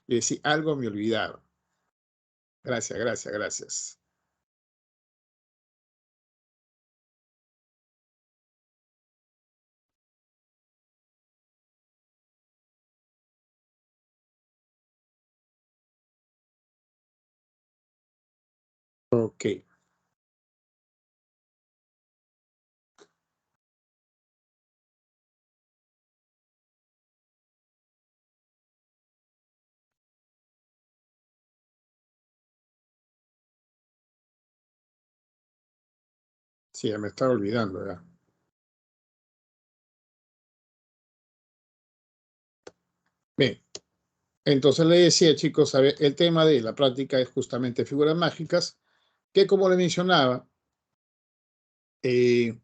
Y decir, algo me olvidaba. Gracias, gracias, gracias. Ok. Sí, ya me estaba olvidando ya. Bien, entonces le decía, chicos, a ver, el tema de la práctica es justamente figuras mágicas, que como le mencionaba, eh,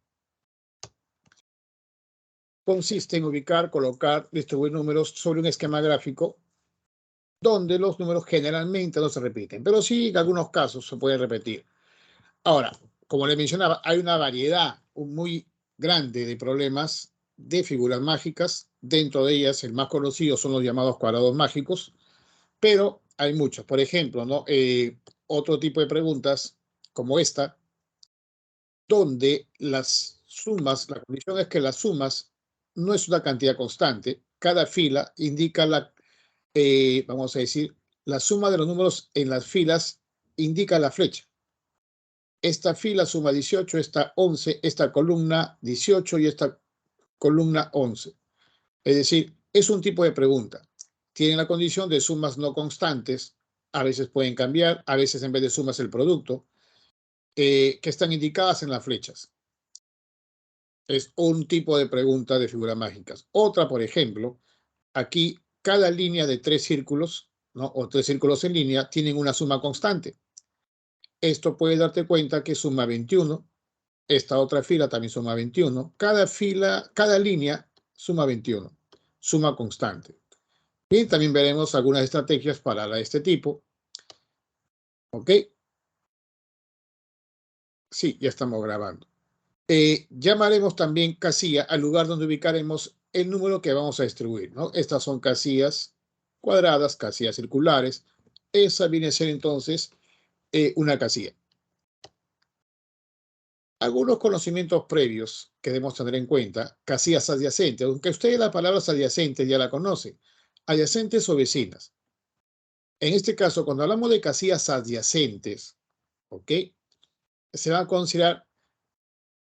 consiste en ubicar, colocar, distribuir números sobre un esquema gráfico donde los números generalmente no se repiten, pero sí en algunos casos se pueden repetir. Ahora, como le mencionaba, hay una variedad muy grande de problemas de figuras mágicas. Dentro de ellas, el más conocido son los llamados cuadrados mágicos, pero hay muchos. Por ejemplo, ¿no? Otro tipo de preguntas como esta, donde las sumas, la condición es que las sumas no es una cantidad constante. Cada fila indica vamos a decir, la suma de los números en las filas indica la flecha. Esta fila suma 18, esta 11, esta columna 18 y esta columna 11. Es decir, es un tipo de pregunta. Tienen la condición de sumas no constantes, a veces pueden cambiar, a veces en vez de sumas el producto, que están indicadas en las flechas. Es un tipo de pregunta de figuras mágicas. Otra, por ejemplo, aquí cada línea de 3 círculos, ¿no? O 3 círculos en línea tienen una suma constante. Esto puede darte cuenta que suma 21. Esta otra fila también suma 21. Cada línea suma 21. Suma constante. Y también veremos algunas estrategias para este tipo. ¿Ok? Sí, ya estamos grabando. Llamaremos también casilla al lugar donde ubicaremos el número que vamos a distribuir, ¿no? Estas son casillas cuadradas, casillas circulares. Esa viene a ser entonces una casilla. Algunos conocimientos previos que debemos tener en cuenta, casillas adyacentes, aunque usted la palabra adyacentes ya la conoce, adyacentes o vecinas. En este caso, cuando hablamos de casillas adyacentes, ¿ok? Se va a considerar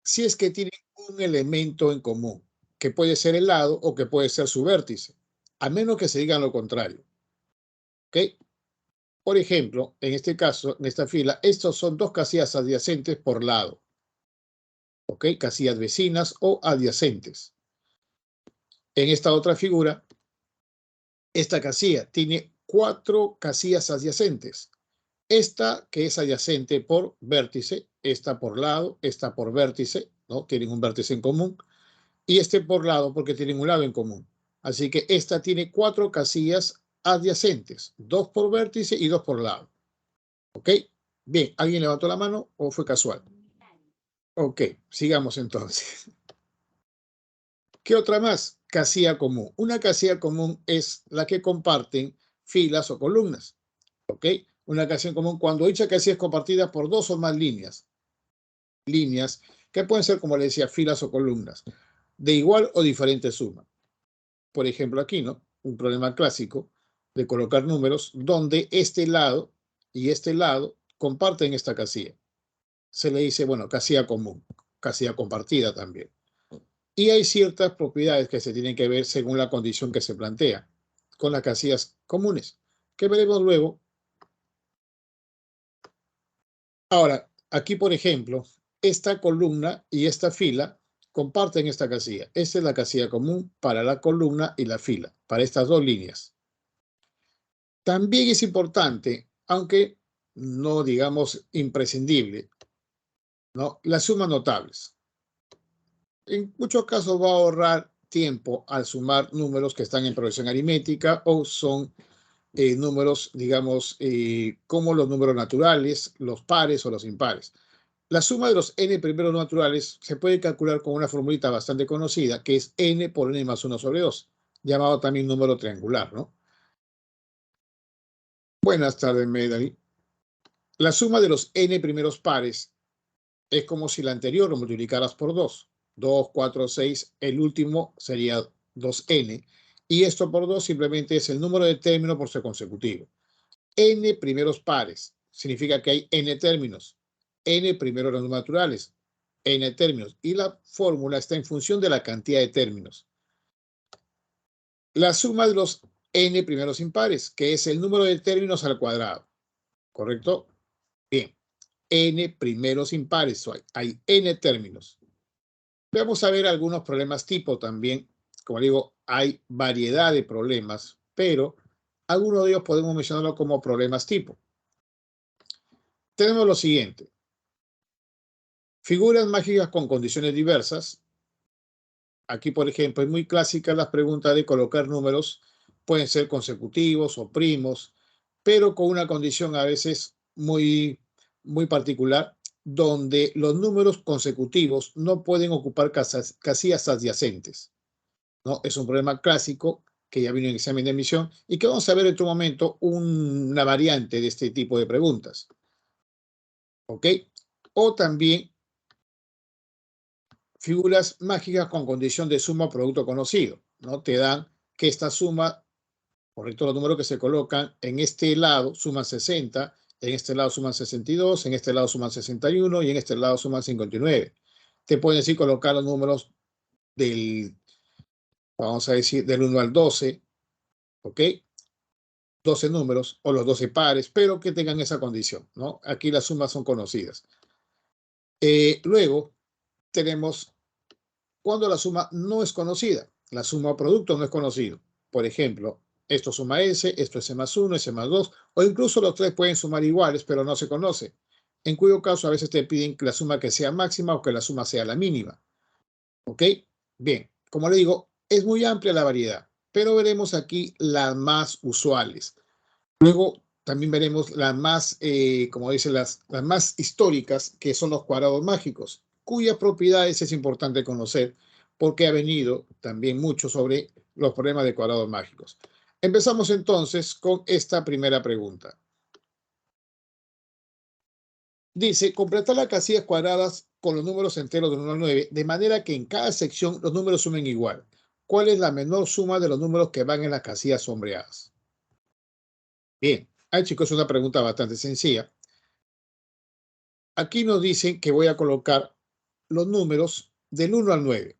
si es que tienen un elemento en común, que puede ser el lado o que puede ser su vértice, a menos que se diga lo contrario, ¿ok? Por ejemplo, en este caso, en esta fila, estos son dos casillas adyacentes por lado, ¿ok? Casillas vecinas o adyacentes. En esta otra figura, esta casilla tiene 4 casillas adyacentes. Esta que es adyacente por vértice, esta por lado, esta por vértice, ¿no? Tienen un vértice en común. Y este por lado porque tienen un lado en común. Así que esta tiene 4 casillas adyacentes, 2 por vértice y 2 por lado. ¿Ok? Bien, ¿alguien levantó la mano o fue casual? Ok, sigamos entonces. ¿Qué otra más? Casilla común. Una casilla común es la que comparten filas o columnas. ¿Ok? Una casilla común cuando dicha casilla es compartida por 2 o más líneas. Líneas que pueden ser, como le decía, filas o columnas de igual o diferente suma. Por ejemplo, aquí, ¿no? Un problema clásico de colocar números donde este lado y este lado comparten esta casilla. Se le dice, bueno, casilla común, casilla compartida también. Y hay ciertas propiedades que se tienen que ver según la condición que se plantea con las casillas comunes, que veremos luego. Ahora, aquí, por ejemplo, esta columna y esta fila comparten esta casilla. Esta es la casilla común para la columna y la fila, para estas dos líneas. También es importante, aunque no digamos imprescindible, ¿no? Las sumas notables. En muchos casos va a ahorrar tiempo al sumar números que están en progresión aritmética o son números, digamos, como los números naturales, los pares o los impares. La suma de los n primeros naturales se puede calcular con una formulita bastante conocida, que es n por n más 1 sobre 2, llamado también número triangular, ¿no? Buenas tardes, Medali. La suma de los n primeros pares es como si la anterior lo multiplicaras por 2. 2, 4, 6, el último sería 2n. Y esto por 2 simplemente es el número de términos por ser consecutivo. N primeros pares significa que hay n términos. N primeros los naturales. N términos. Y la fórmula está en función de la cantidad de términos. La suma de los n primeros impares, que es el número de términos al cuadrado. ¿Correcto? Bien. N primeros impares. Hay n términos. Vamos a ver algunos problemas tipo también. Como digo, hay variedad de problemas, pero algunos de ellos podemos mencionarlo como problemas tipo. Tenemos lo siguiente. Figuras mágicas con condiciones diversas. Aquí, por ejemplo, es muy clásica las preguntas de colocar números. Pueden ser consecutivos o primos, pero con una condición a veces muy particular, donde los números consecutivos no pueden ocupar casillas adyacentes, ¿no? Es un problema clásico que ya vino en examen de admisión y que vamos a ver en otro momento una variante de este tipo de preguntas. ¿Ok? O también figuras mágicas con condición de suma o producto conocido, ¿no? Te dan que esta suma, correcto, los números que se colocan en este lado suman 60, en este lado suman 62, en este lado suman 61 y en este lado suman 59. Te pueden decir colocar los números del, vamos a decir, del 1 al 12, ¿ok? 12 números o los 12 pares, pero que tengan esa condición, ¿no? Aquí las sumas son conocidas. Luego tenemos cuando la suma no es conocida. La suma o producto no es conocido. Por ejemplo, esto suma S, esto es S más 1, S más 2, o incluso los tres pueden sumar iguales, pero no se conoce. En cuyo caso a veces te piden que la suma que sea máxima o que la suma sea la mínima. ¿Ok? Bien, como le digo, es muy amplia la variedad, pero veremos aquí las más usuales. Luego también veremos las más, como dice, las más históricas, que son los cuadrados mágicos, cuyas propiedades es importante conocer porque ha venido también mucho sobre los problemas de cuadrados mágicos. Empezamos entonces con esta primera pregunta. Dice, completar las casillas cuadradas con los números enteros del 1 al 9, de manera que en cada sección los números sumen igual. ¿Cuál es la menor suma de los números que van en las casillas sombreadas? Bien, ahí chicos, es una pregunta bastante sencilla. Aquí nos dicen que voy a colocar los números del 1 al 9.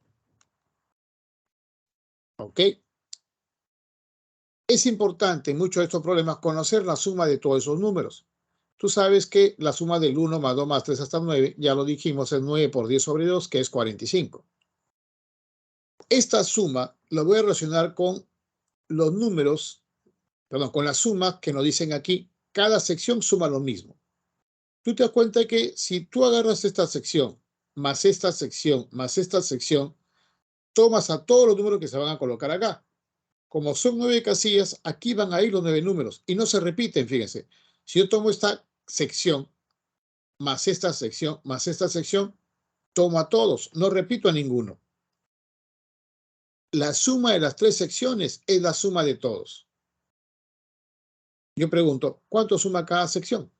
¿Ok? Es importante en muchos de estos problemas conocer la suma de todos esos números. Tú sabes que la suma del 1 más 2 más 3 hasta 9, ya lo dijimos, es 9 por 10 sobre 2, que es 45. Esta suma la voy a relacionar con los números, perdón, con la suma que nos dicen aquí. Cada sección suma lo mismo. Tú te das cuenta que si tú agarras esta sección, más esta sección, más esta sección, tomas a todos los números que se van a colocar acá. Como son 9 casillas, aquí van a ir los 9 números y no se repiten, fíjense. Si yo tomo esta sección, más esta sección, más esta sección, tomo a todos, no repito a ninguno. La suma de las tres secciones es la suma de todos. Yo pregunto, ¿cuánto suma cada sección?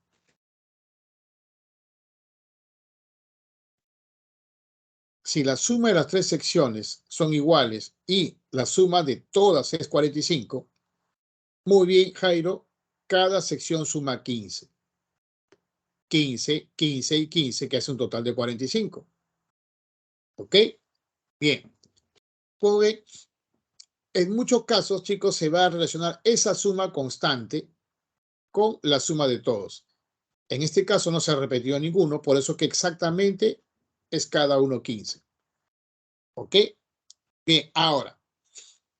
Si la suma de las tres secciones son iguales y la suma de todas es 45, muy bien, Jairo, cada sección suma 15. 15, 15 y 15, que hace un total de 45. ¿Ok? Bien. Pues, en muchos casos, chicos, se va a relacionar esa suma constante con la suma de todos. En este caso no se ha repetido ninguno, por eso que exactamente es cada uno 15. ¿Ok? Bien, ahora,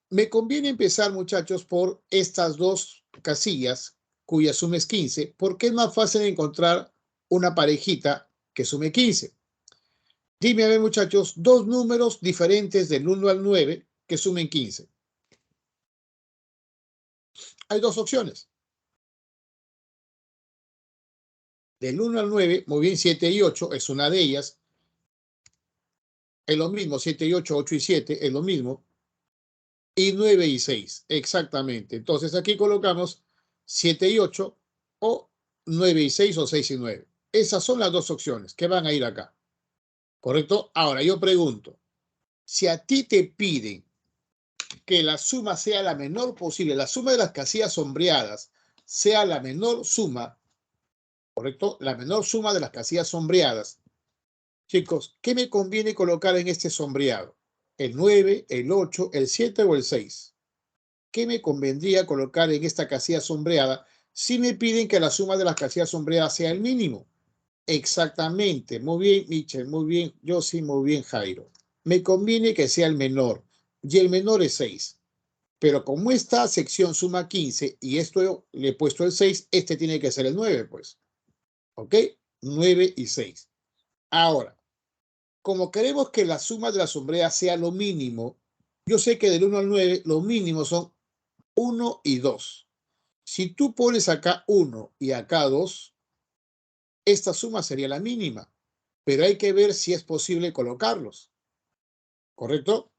me conviene empezar, muchachos, por estas dos casillas cuya suma es 15, porque es más fácil encontrar una parejita que sume 15. Dime, a ver, muchachos, dos números diferentes del 1 al 9 que sumen 15. Hay dos opciones. Del 1 al 9, muy bien, 7 y 8 es una de ellas. Es lo mismo, 7 y 8, 8 y 7 es lo mismo. Y 9 y 6, exactamente. Entonces aquí colocamos 7 y 8, o 9 y 6, o 6 y 9. Esas son las dos opciones que van a ir acá. ¿Correcto? Ahora yo pregunto, si a ti te piden que la suma sea la menor posible, la suma de las casillas sombreadas sea la menor suma, ¿correcto? La menor suma de las casillas sombreadas. Chicos, ¿qué me conviene colocar en este sombreado? ¿El 9, el 8, el 7 o el 6? ¿Qué me convendría colocar en esta casilla sombreada si me piden que la suma de las casillas sombreadas sea el mínimo? Exactamente. Muy bien, Michel. Muy bien. Yo sí, muy bien, Jairo. Me conviene que sea el menor. Y el menor es 6. Pero como esta sección suma 15 y esto le he puesto el 6, este tiene que ser el 9, pues. ¿Ok? 9 y 6. Ahora, como queremos que la suma de la sombrea sea lo mínimo, yo sé que del 1 al 9 lo mínimo son 1 y 2. Si tú pones acá 1 y acá 2, esta suma sería la mínima, pero hay que ver si es posible colocarlos, ¿correcto?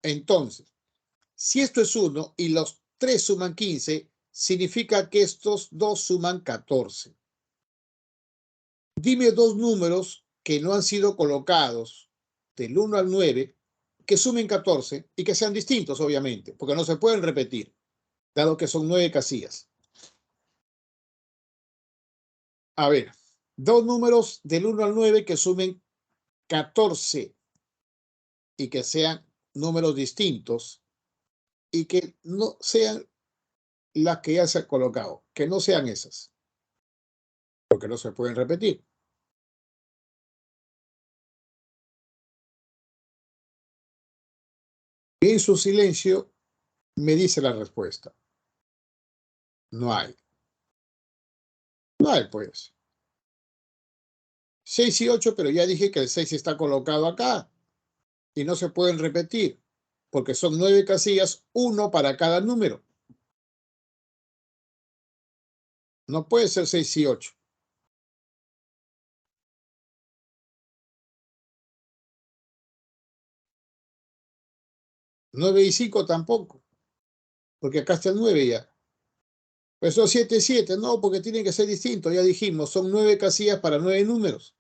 Entonces, si esto es 1 y los 3 suman 15, significa que estos dos suman 14. Dime dos números que no han sido colocados del 1 al 9 que sumen 14 y que sean distintos, obviamente, porque no se pueden repetir, dado que son 9 casillas. A ver, dos números del 1 al 9 que sumen 14 y que sean números distintos y que no sean las que ya se han colocado, que no sean esas, porque no se pueden repetir. Y en su silencio me dice la respuesta. No hay. No hay, pues. 6 y 8, pero ya dije que el 6 está colocado acá y no se pueden repetir, porque son 9 casillas, uno para cada número. No puede ser 6 y 8. 9 y 5 tampoco, porque acá está el 9 ya. Pues son 7 y 7, no, porque tienen que ser distintos, ya dijimos, son 9 casillas para 9 números.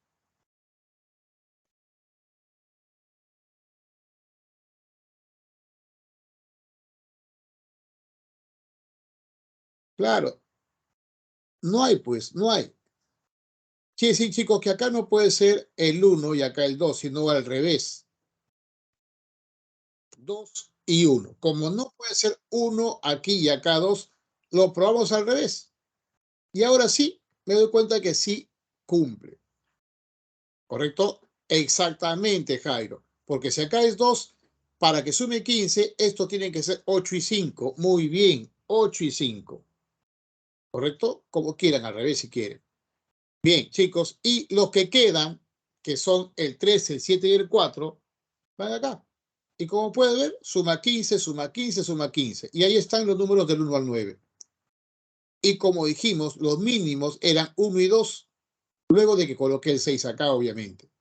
Claro, no hay pues, no hay. Sí, sí, chicos, que acá no puede ser el 1 y acá el 2, sino al revés. 2 y 1. Como no puede ser 1 aquí y acá 2, lo probamos al revés. Y ahora sí, me doy cuenta que sí cumple. ¿Correcto? Exactamente, Jairo. Porque si acá es 2, para que sume 15, esto tiene que ser 8 y 5. Muy bien, 8 y 5. ¿Correcto? Como quieran, al revés si quieren. Bien, chicos, y los que quedan, que son el 3, el 7 y el 4, van acá. Y como pueden ver, suma 15, suma 15, suma 15. Y ahí están los números del 1 al 9. Y como dijimos, los mínimos eran 1 y 2, luego de que coloqué el 6 acá, obviamente.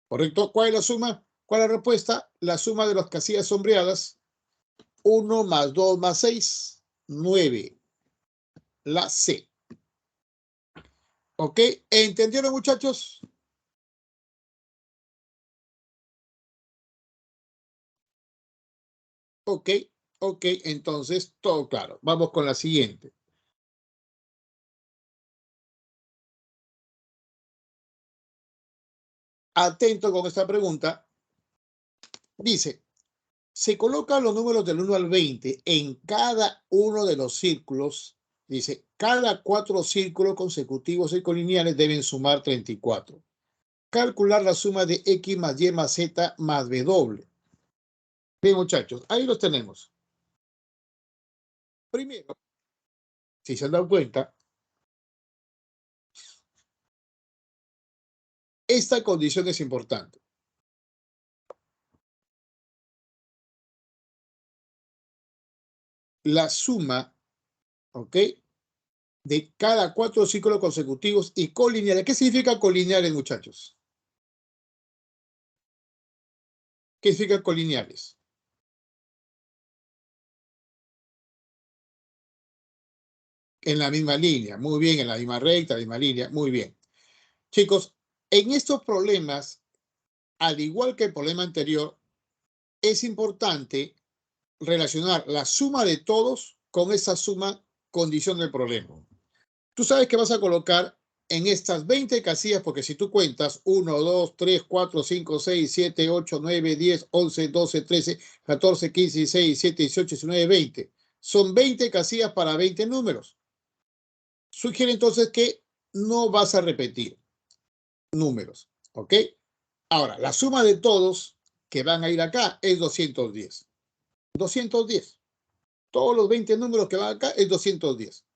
¿Correcto? ¿Cuál es la suma? ¿Cuál es la respuesta? La suma de las casillas sombreadas. 1 más 2 más 6, 9. La C. ¿Ok? ¿Entendieron, muchachos? Ok, ok, entonces todo claro. Vamos con la siguiente. Atento con esta pregunta. Dice, se colocan los números del 1 al 20 en cada uno de los círculos. Dice, cada 4 círculos consecutivos y colineales deben sumar 34. Calcular la suma de X más Y más Z más W. Bien, muchachos, ahí los tenemos. Primero, si se han dado cuenta, esta condición es importante. La suma, ¿ok?, de cada 4 ciclos consecutivos y colineales. ¿Qué significa colineales, muchachos? ¿Qué significa colineales? En la misma línea, muy bien, en la misma recta, la misma línea, muy bien. Chicos, en estos problemas, al igual que el problema anterior, es importante relacionar la suma de todos con esa suma condición del problema. Tú sabes que vas a colocar en estas 20 casillas, porque si tú cuentas 1, 2, 3, 4, 5, 6, 7, 8, 9, 10, 11, 12, 13, 14, 15, 16, 17, 18, 19, 20. Son 20 casillas para 20 números. Sugiere entonces que no vas a repetir números, ¿ok? Ahora, la suma de todos que van a ir acá es 210. 210. Todos los 20 números que van acá es 210.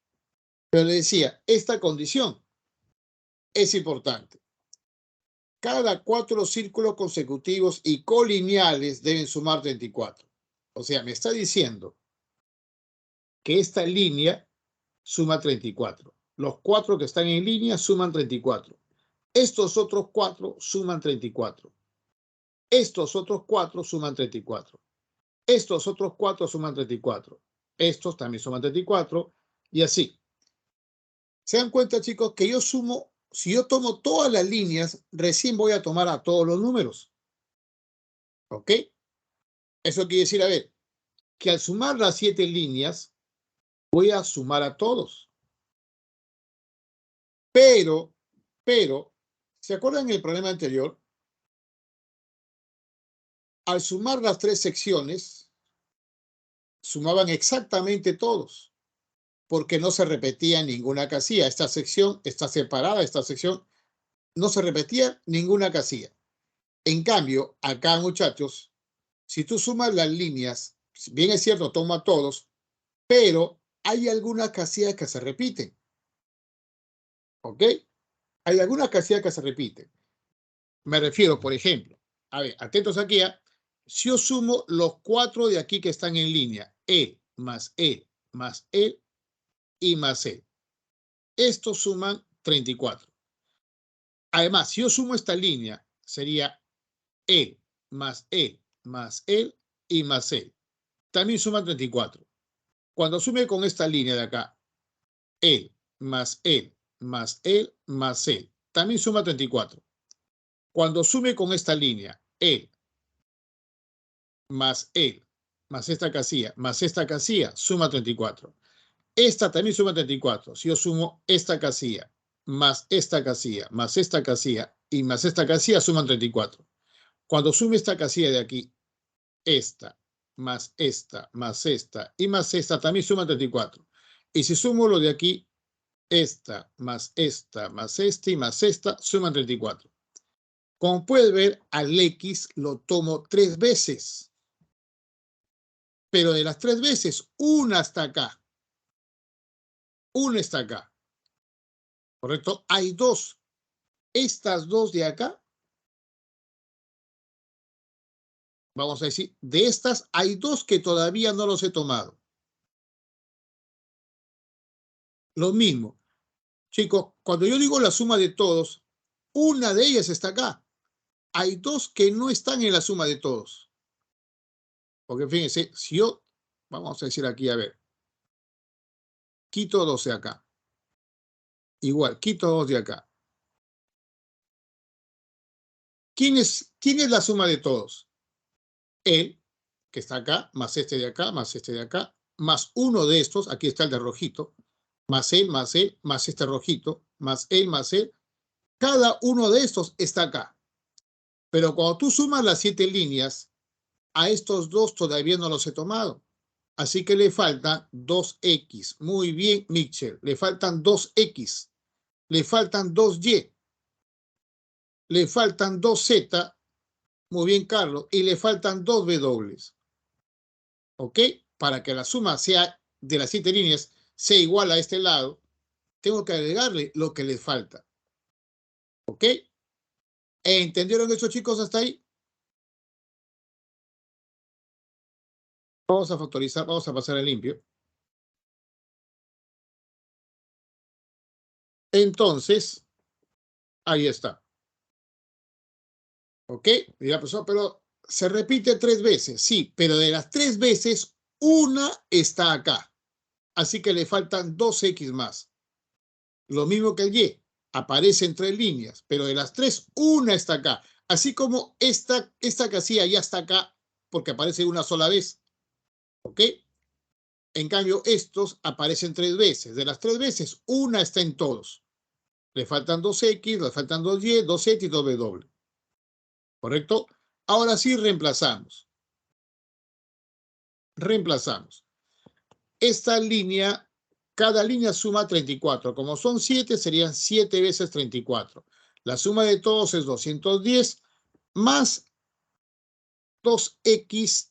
Pero le decía, esta condición es importante. Cada 4 círculos consecutivos y colineales deben sumar 34. O sea, me está diciendo que esta línea suma 34. Los 4 que están en línea suman 34. Estos otros 4 suman 34. Estos otros 4 suman 34. Estos otros 4 suman 34. Estos también suman 34. Y así. ¿Se dan cuenta, chicos, que yo sumo? Si yo tomo todas las líneas, recién voy a tomar a todos los números. ¿Ok? Eso quiere decir, a ver, que al sumar las 7 líneas, voy a sumar a todos. Pero, ¿se acuerdan el problema anterior? Al sumar las 3 secciones, sumaban exactamente todos, porque no se repetía ninguna casilla. Esta sección está separada, esta sección no se repetía ninguna casilla. En cambio, acá, muchachos, si tú sumas las líneas, bien es cierto, toma todos, pero hay algunas casillas que se repiten. ¿Ok? Hay algunas casillas que se repiten. Me refiero, por ejemplo, a ver, atentos aquí, si yo sumo los 4 de aquí que están en línea, E más E más E y más E, estos suman 34. Además, si yo sumo esta línea, sería E más E más E y más E. También suman 34. Cuando sume con esta línea de acá, E más E más E más E, también suma 34. Cuando sume con esta línea, E más esta casilla, suma 34. Esta también suma 34. Si yo sumo esta casilla, más esta casilla, más esta casilla y más esta casilla, suman 34. Cuando sume esta casilla de aquí, esta, más esta y más esta, también suma 34. Y si sumo lo de aquí, esta, más esta y más esta, suman 34. Como puedes ver, al X lo tomo 3 veces. Pero de las 3 veces, una está acá. Una está acá. ¿Correcto? Hay 2. Estas 2 de acá, vamos a decir, de estas hay 2 que todavía no los he tomado. Lo mismo. Chicos, cuando yo digo la suma de todos, una de ellas está acá. Hay 2 que no están en la suma de todos. Porque fíjense, si yo, vamos a decir aquí, a ver, quito 2 de acá. Igual, quito 2 de acá. ¿Quién es la suma de todos? Él, que está acá, más este de acá, más este de acá, más uno de estos, aquí está el de rojito, más él, más este rojito, más él. Cada uno de estos está acá. Pero cuando tú sumas las 7 líneas, a estos 2 todavía no los he tomado. Así que le faltan 2X. Muy bien, Mitchell. Le faltan 2X. Le faltan 2Y. Le faltan 2Z. Muy bien, Carlos. Y le faltan 2W. ¿Ok? Para que la suma sea de las 7 líneas sea igual a este lado, tengo que agregarle lo que les falta. ¿Ok? ¿Entendieron eso, chicos, hasta ahí? Vamos a factorizar, vamos a pasar a limpio. Entonces, ahí está. ¿Ok? Mira, profesor, pero se repite 3 veces. Sí, pero de las 3 veces, una está acá. así que le faltan 2x más. Lo mismo que el y, aparece en 3 líneas, pero de las 3, una está acá. Así como esta casilla ya está acá porque aparece una sola vez. ¿Ok? En cambio, estos aparecen 3 veces. De las 3 veces, una está en todos. Le faltan 2x, le faltan 2y, 2x, 2w. ¿Correcto? Ahora sí reemplazamos. Reemplazamos. Esta línea, cada línea suma 34. Como son 7, serían 7 veces 34. La suma de todos es 210 más 2x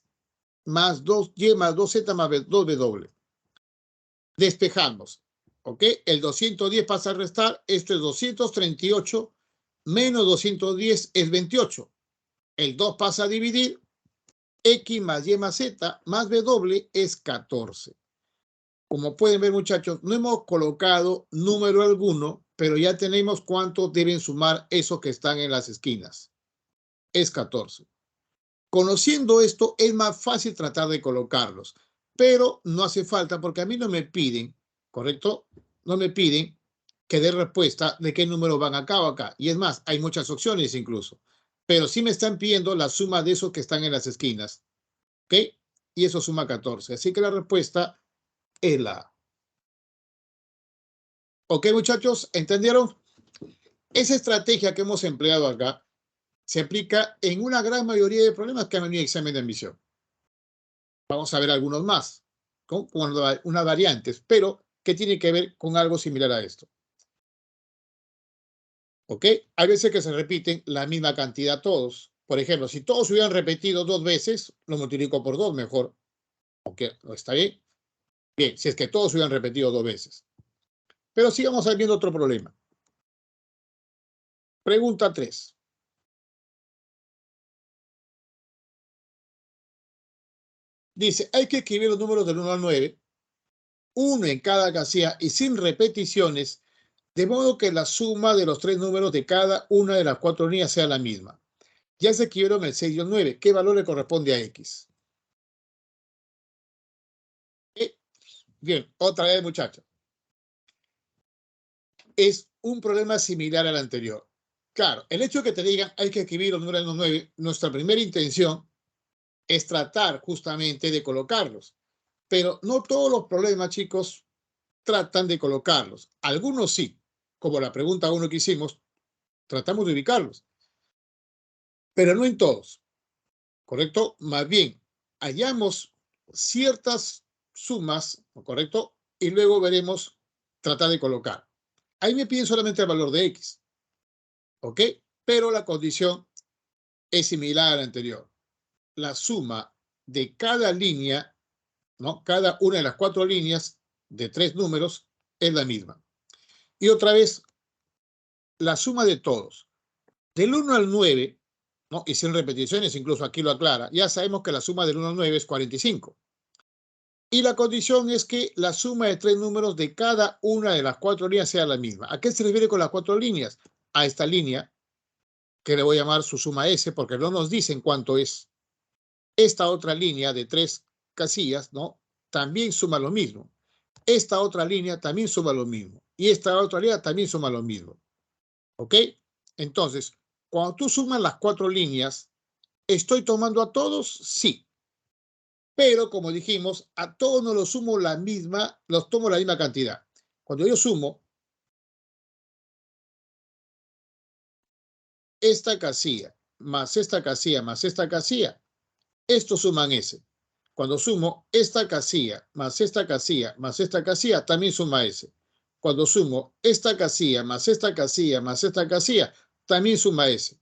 más 2y más 2z más 2w. Despejamos. ¿Ok? El 210 pasa a restar. Esto es 238 menos 210 es 28. El 2 pasa a dividir. X más Y más Z más W es 14. Como pueden ver, muchachos, no hemos colocado número alguno, pero ya tenemos cuántos deben sumar esos que están en las esquinas. Es 14. Conociendo esto, es más fácil tratar de colocarlos, pero no hace falta porque a mí no me piden, ¿correcto? No me piden que dé respuesta de qué número van acá o acá. Y es más, hay muchas opciones incluso. Pero sí me están pidiendo la suma de esos que están en las esquinas. ¿Ok? Y eso suma 14. Así que la respuesta es la A. ¿Ok, muchachos? ¿Entendieron? Esa estrategia que hemos empleado acá se aplica en una gran mayoría de problemas que han venido en examen de admisión. Vamos a ver algunos más, con unas variantes, pero que tiene que ver con algo similar a esto. ¿Ok? Hay veces que se repiten la misma cantidad todos. Por ejemplo, si todos hubieran repetido 2 veces, lo multiplico por 2 mejor. ¿Ok? ¿Está bien? Bien, si es que todos hubieran repetido 2 veces. Pero sigamos viendo otro problema. Pregunta 3. Dice, hay que escribir los números del 1 al 9, uno en cada casilla y sin repeticiones, de modo que la suma de los 3 números de cada una de las 4 líneas sea la misma. Ya se escribieron el 6 y el 9. ¿Qué valor le corresponde a X? Bien, otra vez, muchachos. Es un problema similar al anterior. Claro, el hecho de que te digan hay que escribir los números del 9, nuestra primera intención es tratar justamente de colocarlos. Pero no todos los problemas, chicos, tratan de colocarlos. Algunos sí, como la pregunta 1 que hicimos, tratamos de ubicarlos. Pero no en todos, ¿correcto? Más bien, hallamos ciertas sumas, ¿correcto? Y luego veremos tratar de colocar. Ahí me piden solamente el valor de X, ¿ok? Pero la condición es similar a la anterior. La suma de cada línea, ¿no? Cada una de las 4 líneas de 3 números es la misma. Y otra vez, la suma de todos. Del 1 al 9, ¿no? Y sin repeticiones, incluso aquí lo aclara, ya sabemos que la suma del 1 al 9 es 45. Y la condición es que la suma de 3 números de cada una de las 4 líneas sea la misma. ¿A qué se refiere con las 4 líneas? A esta línea, que le voy a llamar su suma S, porque no nos dicen cuánto es. Esta otra línea de 3 casillas, ¿no? También suma lo mismo. Esta otra línea también suma lo mismo. Y esta otra línea también suma lo mismo. ¿Ok? Entonces, cuando tú sumas las 4 líneas, ¿estoy tomando a todos? Sí. Pero, como dijimos, a todos no los sumo los tomo la misma cantidad. Cuando yo sumo esta casilla, más esta casilla, más esta casilla, estos suman S. Cuando sumo esta casilla, más esta casilla, más esta casilla, también suma S. Cuando sumo esta casilla, más esta casilla, más esta casilla, también suma S.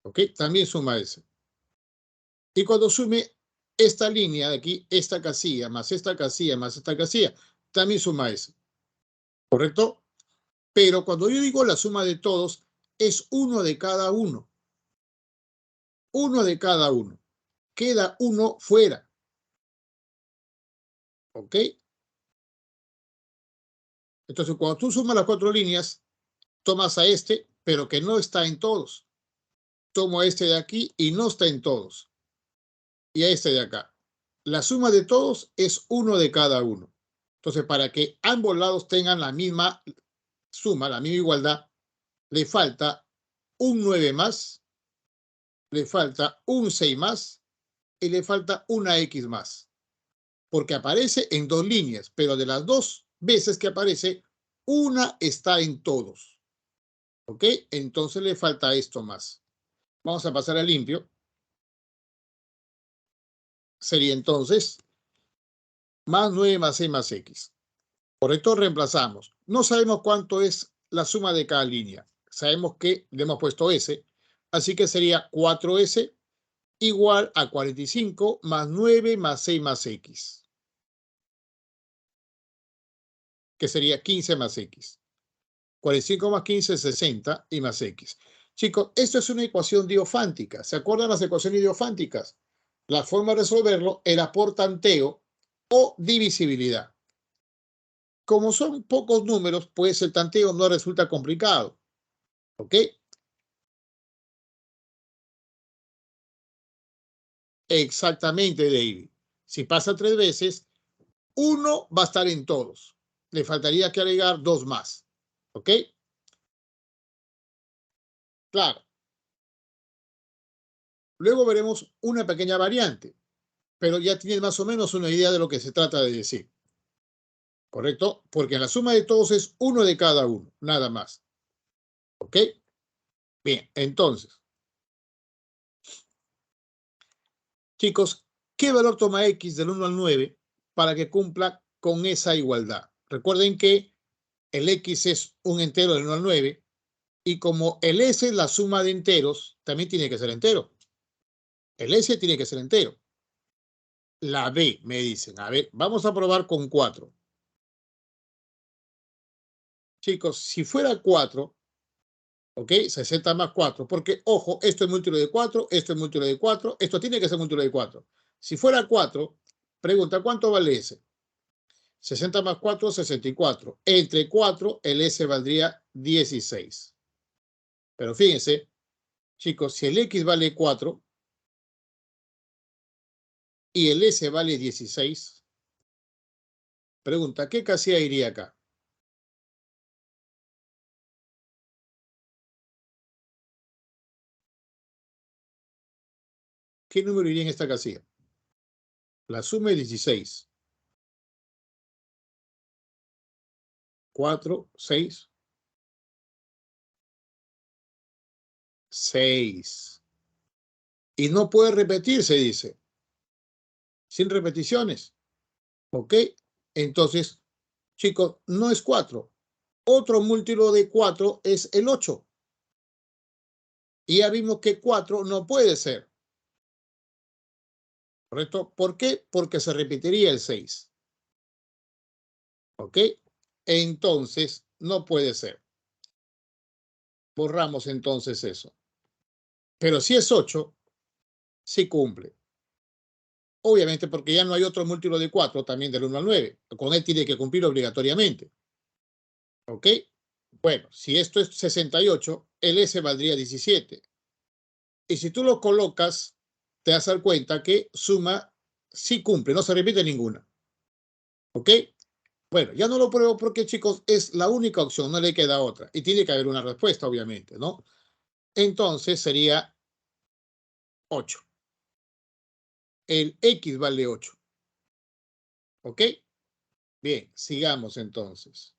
¿Ok? También suma S. Y cuando sume esta línea de aquí, esta casilla, más esta casilla, más esta casilla, también suma S. ¿Correcto? Pero cuando yo digo la suma de todos, es uno de cada uno. Uno de cada uno. Queda uno fuera. ¿Ok? Entonces, cuando tú sumas las 4 líneas, tomas a este pero que no está en todos. Tomo a este de aquí y no está en todos. Y a este de acá. La suma de todos es 1 de cada uno. Entonces, para que ambos lados tengan la misma suma, la misma igualdad, le falta un 9 más, le falta un 6 más y le falta una X más. Porque aparece en dos líneas, pero de las dos veces que aparece, una está en todos. ¿Ok? Entonces le falta esto más. Vamos a pasar a limpio. Sería entonces más 9 más 6 más X. Correcto, reemplazamos. No sabemos cuánto es la suma de cada línea. Sabemos que le hemos puesto S, así que sería 4S igual a 45 más 9 más 6 más X, que sería 15 más X. 45 más 15 es 60 y más X. Chicos, esto es una ecuación diofántica. ¿Se acuerdan las ecuaciones diofánticas? La forma de resolverlo era por tanteo o divisibilidad. Como son pocos números, pues el tanteo no resulta complicado. ¿Ok? Exactamente, David. Si pasa 3 veces, uno va a estar en todos. Le faltaría que agregar 2 más. ¿Ok? Claro. Luego veremos una pequeña variante, pero ya tienes más o menos una idea de lo que se trata de decir. ¿Correcto? Porque la suma de todos es 1 de cada uno, nada más. ¿Ok? Bien, entonces, chicos, ¿qué valor toma X del 1 al 9 para que cumpla con esa igualdad? Recuerden que el X es un entero del 1 al 9 y como el S es la suma de enteros, también tiene que ser entero. El S tiene que ser entero. La B, me dicen. A ver, vamos a probar con 4. Chicos, si fuera 4, ¿ok? 60 más 4, porque, ojo, esto es múltiplo de 4, esto es múltiplo de 4, esto tiene que ser múltiplo de 4. Si fuera 4, pregunta, ¿cuánto vale S? 60 más 4, 64. Entre 4, el S valdría 16. Pero fíjense, chicos, si el X vale 4 y el S vale 16, pregunta, ¿qué casilla iría acá? ¿Qué número iría en esta casilla? La suma es 16. 4, 6, 6. Y no puede repetirse, dice. Sin repeticiones. ¿Ok? Entonces, chicos, no es 4. Otro múltiplo de 4 es el 8. Y ya vimos que 4 no puede ser. ¿Correcto? ¿Por qué? Porque se repetiría el 6. ¿Ok? Entonces, no puede ser. Borramos entonces eso. Pero si es 8, sí cumple. Obviamente porque ya no hay otro múltiplo de 4 también del 1 al 9. Con él tiene que cumplir obligatoriamente. ¿Ok? Bueno, si esto es 68, el S valdría 17. Y si tú lo colocas, te vas a dar cuenta que suma sí cumple, no se repite ninguna. ¿Ok? Bueno, ya no lo pruebo porque, chicos, es la única opción, no le queda otra. Y tiene que haber una respuesta, obviamente, ¿no? Entonces sería 8. El X vale 8. ¿Ok? Bien, sigamos entonces.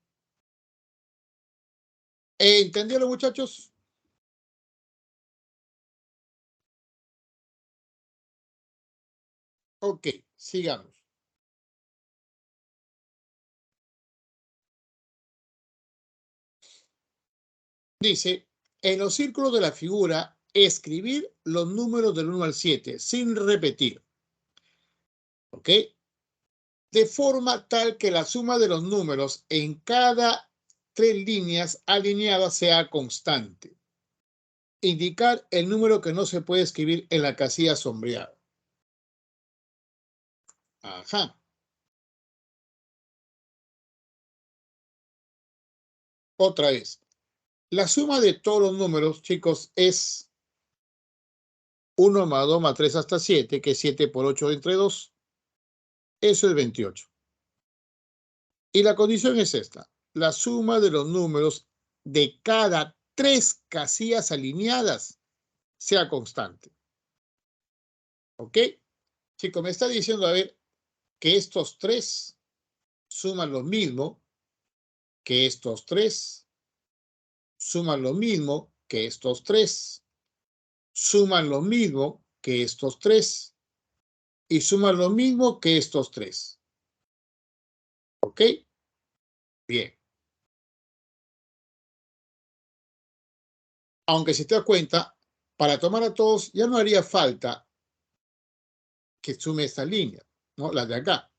¿Entendieron, muchachos? Ok, sigamos. Dice, en los círculos de la figura, escribir los números del 1 al 7 sin repetir. ¿Ok? De forma tal que la suma de los números en cada 3 líneas alineadas sea constante. Indicar el número que no se puede escribir en la casilla sombreada. Ajá. Otra vez. La suma de todos los números, chicos, es 1 más 2 más 3 hasta 7, que es 7 por 8 entre 2. Eso es 28. Y la condición es esta. La suma de los números de cada 3 casillas alineadas sea constante. ¿Ok? Chicos, me está diciendo, a ver, que estos 3 suman lo mismo que estos 3, suman lo mismo que estos 3, suman lo mismo que estos 3 y suman lo mismo que estos 3. ¿Ok? Bien. Aunque si te das cuenta, para tomar a todos ya no haría falta que sume esta línea, ¿no? La de acá.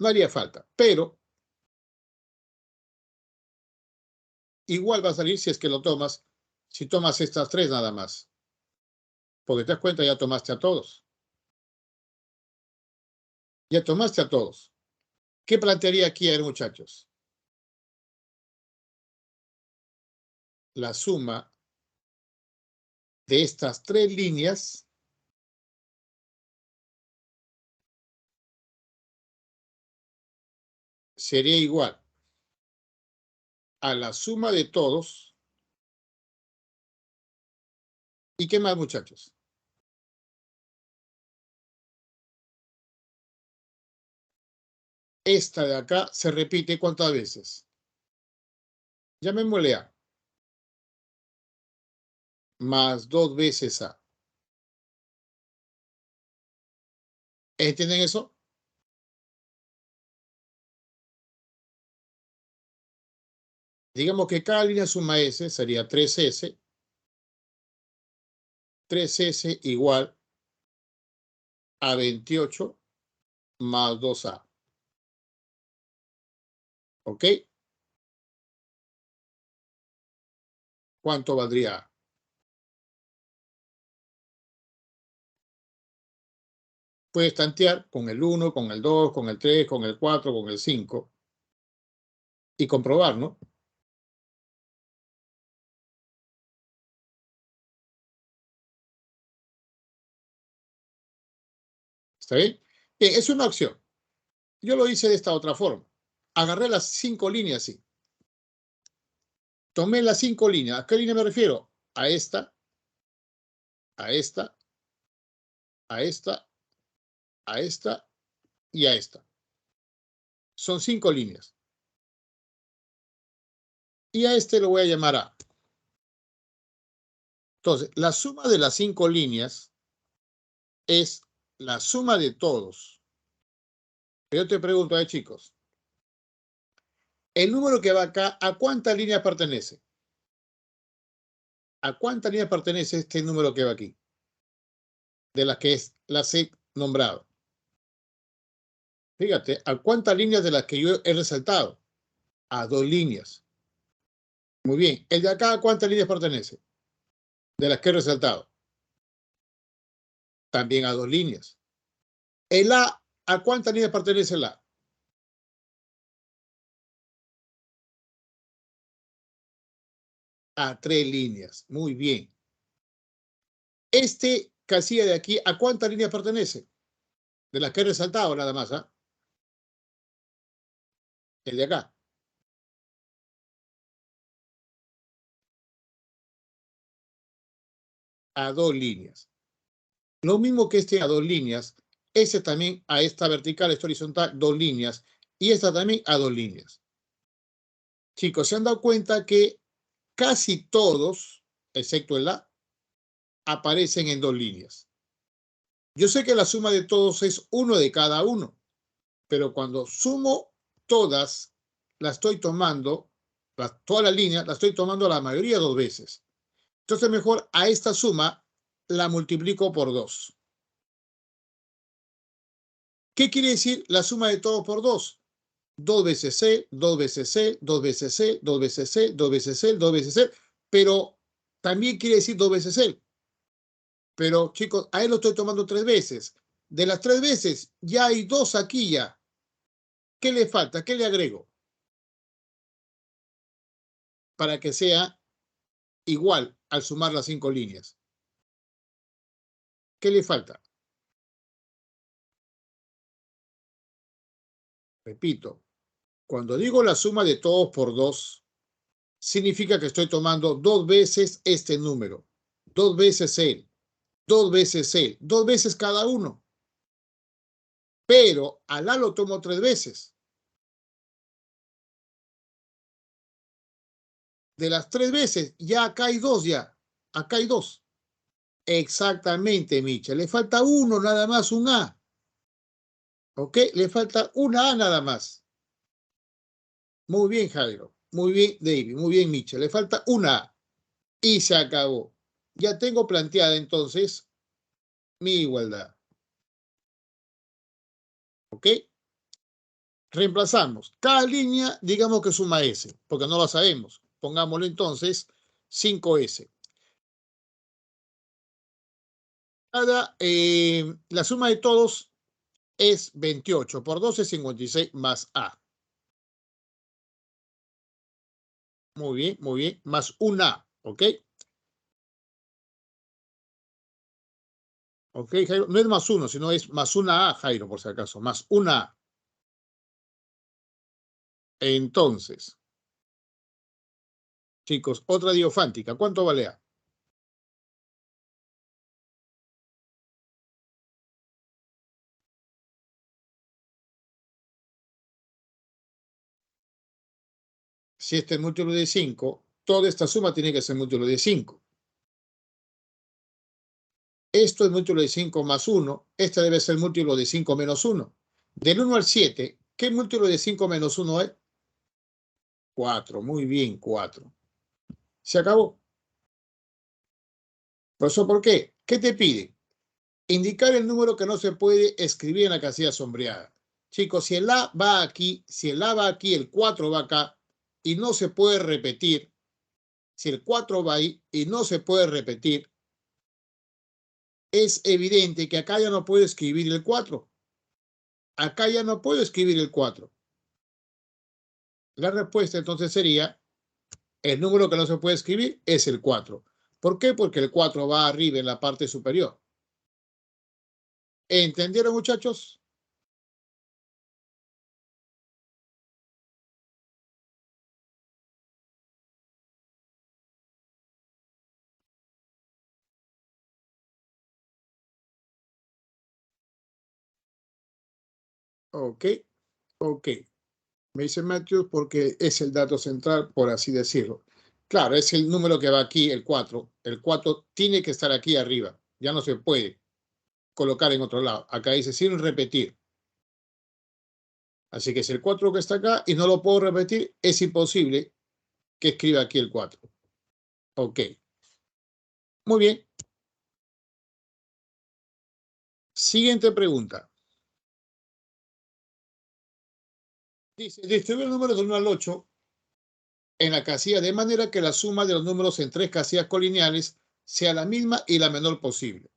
No haría falta, pero igual va a salir si es que lo tomas, si tomas estas 3 nada más. Porque te das cuenta, ya tomaste a todos. Ya tomaste a todos. ¿Qué plantearía aquí, a ver, muchachos? La suma de estas 3 líneas sería igual a la suma de todos. ¿Y qué más, muchachos? Esta de acá se repite ¿cuántas veces? Llamémosle A. Más 2 veces A. ¿Entienden eso? Digamos que cada línea suma S, sería 3S. 3S igual a 28 más 2A. ¿Ok? ¿Cuánto valdría A? Puedes tantear con el 1, con el 2, con el 3, con el 4, con el 5 y comprobar, ¿no? ¿Está bien? Bien, es una opción. Yo lo hice de esta otra forma. Agarré las 5 líneas, sí. Tomé las 5 líneas. ¿A qué línea me refiero? A esta, a esta, a esta, a esta y a esta. Son 5 líneas. Y a este lo voy a llamar A. Entonces, la suma de las 5 líneas es la suma de todos. Pero yo te pregunto, chicos, el número que va acá, ¿a cuántas líneas pertenece? ¿A cuántas líneas pertenece este número que va aquí? De las que las he nombrado. Fíjate, ¿a cuántas líneas de las que yo he resaltado? A 2 líneas. Muy bien. ¿El de acá a cuántas líneas pertenece? De las que he resaltado. También a 2 líneas. ¿El A a cuántas líneas pertenece el A? A 3 líneas. Muy bien. Este casilla de aquí, ¿a cuántas líneas pertenece? De las que he resaltado nada más, ¿ah? El de acá. A 2 líneas. Lo mismo que este a 2 líneas, ese también a esta vertical, esta horizontal, 2 líneas, y esta también a 2 líneas. Chicos, ¿se han dado cuenta que casi todos, excepto el A, aparecen en 2 líneas? Yo sé que la suma de todos es 1 de cada uno, pero cuando sumo todas, la estoy tomando, toda la línea, la estoy tomando la mayoría 2 veces. Entonces mejor a esta suma la multiplico por 2. ¿Qué quiere decir la suma de todo por 2? 2 veces C, 2 veces C, 2 veces C, 2 veces C, 2 veces C, 2 veces C, pero también quiere decir 2 veces C. Pero chicos, a él lo estoy tomando 3 veces. De las 3 veces, ya hay 2 aquí ya. ¿Qué le falta? ¿Qué le agrego? para que sea igual al sumar las 5 líneas? ¿Qué le falta? Repito, cuando digo la suma de todos por 2, significa que estoy tomando 2 veces este número, 2 veces él, 2 veces él, 2 veces cada uno. Pero al A lo tomo 3 veces. De las 3 veces, ya acá hay 2 ya. Acá hay 2. Exactamente, Micha. Le falta uno nada más, un A. ¿Ok? Le falta una A nada más. Muy bien, Jairo. Muy bien, David. Muy bien, Micha. Le falta una A. Y se acabó. Ya tengo planteada entonces mi igualdad. ¿Ok? Reemplazamos. Cada línea, digamos que suma S, porque no la sabemos. Pongámosle entonces 5S. La suma de todos es 28. Por 12 es 56 más A. Muy bien. Más una A. ¿Ok? ¿Ok, Jairo? No es más uno, sino es más una A, Jairo, por si acaso. Más una A. Entonces, chicos, otra diofántica. ¿Cuánto vale A? Si este es múltiplo de 5, toda esta suma tiene que ser múltiplo de 5. Esto es múltiplo de 5 más 1. Este debe ser múltiplo de 5 menos 1. Del 1 al 7, ¿qué múltiplo de 5 menos 1 es? 4. Muy bien, 4. Se acabó. ¿Por qué? ¿Qué te pide? Indicar el número que no se puede escribir en la casilla sombreada. Chicos, si el A va aquí, si el A va aquí, el 4 va acá y no se puede repetir. Si el 4 va ahí y no se puede repetir, es evidente que acá ya no puedo escribir el 4. Acá ya no puedo escribir el 4. La respuesta entonces sería, el número que no se puede escribir es el 4. ¿Por qué? Porque el 4 va arriba en la parte superior. ¿Entendieron, muchachos? Ok, ok. Me dice Matthew porque es el dato central, por así decirlo. Claro, es el número que va aquí, el 4. El 4 tiene que estar aquí arriba. Ya no se puede colocar en otro lado. Acá dice sin repetir. Así que si el 4 que está acá y no lo puedo repetir, es imposible que escriba aquí el 4. Ok. Muy bien. Siguiente pregunta. Dice, distribuye el número del 1 al 8 en la casilla de manera que la suma de los números en 3 casillas colineales sea la misma y la menor posible.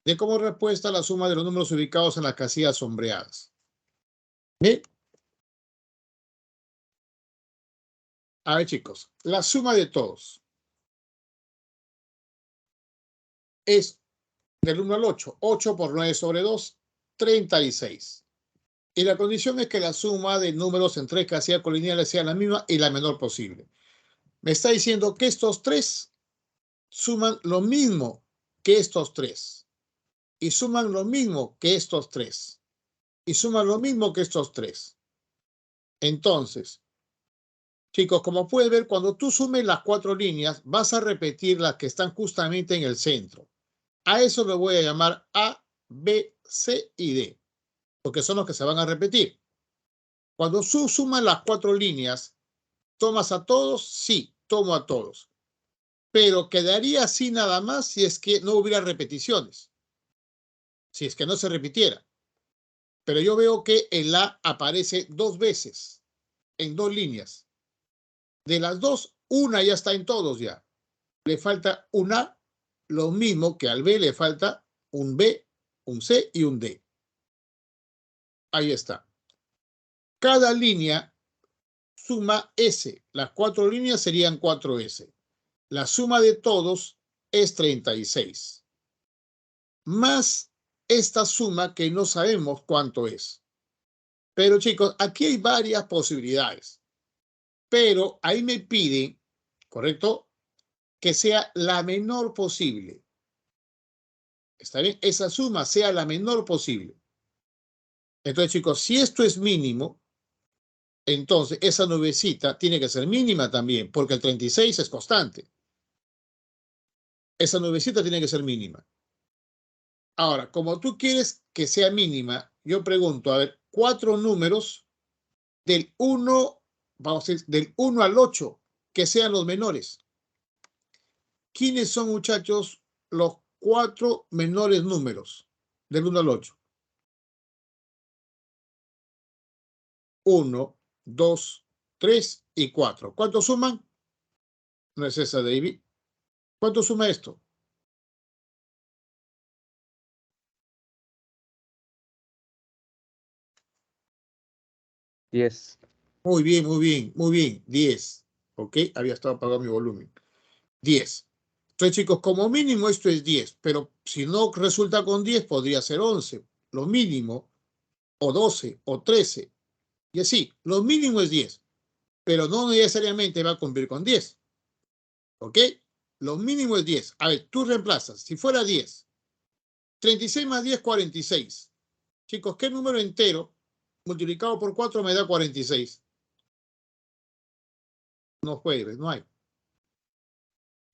De como respuesta la suma de los números ubicados en las casillas sombreadas. Bien. A ver, chicos, la suma de todos es del 1 al 8. 8 por 9 sobre 2, 36. Y la condición es que la suma de números en 3 casillas colineales sea la misma y la menor posible. Me está diciendo que estos 3 suman lo mismo que estos 3. Y suman lo mismo que estos 3. Y suman lo mismo que estos 3. Entonces, chicos, como puedes ver, cuando tú sumes las 4 líneas, vas a repetir las que están justamente en el centro. A eso le voy a llamar A, B, C y D, porque son los que se van a repetir. Cuando tú sumas las 4 líneas, ¿tomas a todos? Sí, tomo a todos. Pero quedaría así nada más si es que no hubiera repeticiones. Si es que no se repitiera. Pero yo veo que el A aparece 2 veces, en 2 líneas. De las 2, una ya está en todos ya. Le falta un A, lo mismo que al B le falta un B, un C y un D. Ahí está. Cada línea suma S. Las 4 líneas serían 4S. La suma de todos es 36. Más esta suma que no sabemos cuánto es. Pero chicos, aquí hay varias posibilidades. Pero ahí me piden, ¿correcto?, que sea la menor posible. ¿Está bien? Esa suma sea la menor posible. Entonces, chicos, si esto es mínimo, entonces esa nubecita tiene que ser mínima también, porque el 36 es constante. Esa nubecita tiene que ser mínima. Ahora, como tú quieres que sea mínima, yo pregunto, a ver, 4 números del 1, vamos a decir, del 1 al 8, que sean los menores. ¿Quiénes son, muchachos, los 4 menores números del 1 al 8? 1, 2, 3 y 4. ¿Cuánto suman? No es esa, David. ¿Cuánto suma esto? 10. Muy bien, muy bien, muy bien. 10. ¿Ok? Había estado apagado mi volumen. 10. Entonces, chicos, como mínimo esto es 10, pero si no resulta con 10, podría ser 11, lo mínimo, o 12, o 13. Y así, lo mínimo es 10, pero no necesariamente va a cumplir con 10. ¿Ok? Lo mínimo es 10. A ver, tú reemplazas. Si fuera 10, 36 más 10, 46. Chicos, ¿qué número entero multiplicado por 4 me da 46? No juegues, no hay.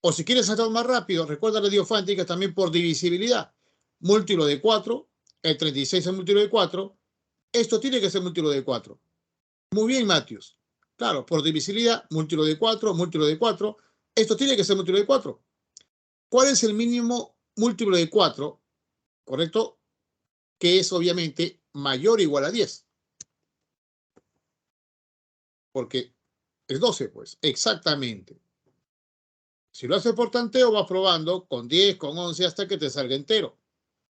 O si quieres hacerlo más rápido, recuerda la diofántica también por divisibilidad. Múltiplo de 4, el 36 es múltiplo de 4. Esto tiene que ser múltiplo de 4. Muy bien, Matius. Claro, por divisibilidad, múltiplo de 4, múltiplo de 4. Esto tiene que ser múltiplo de 4. ¿Cuál es el mínimo múltiplo de 4? ¿Correcto? Que es obviamente mayor o igual a 10. Porque es 12, pues. Exactamente. Si lo haces por tanteo, vas probando con 10, con 11, hasta que te salga entero.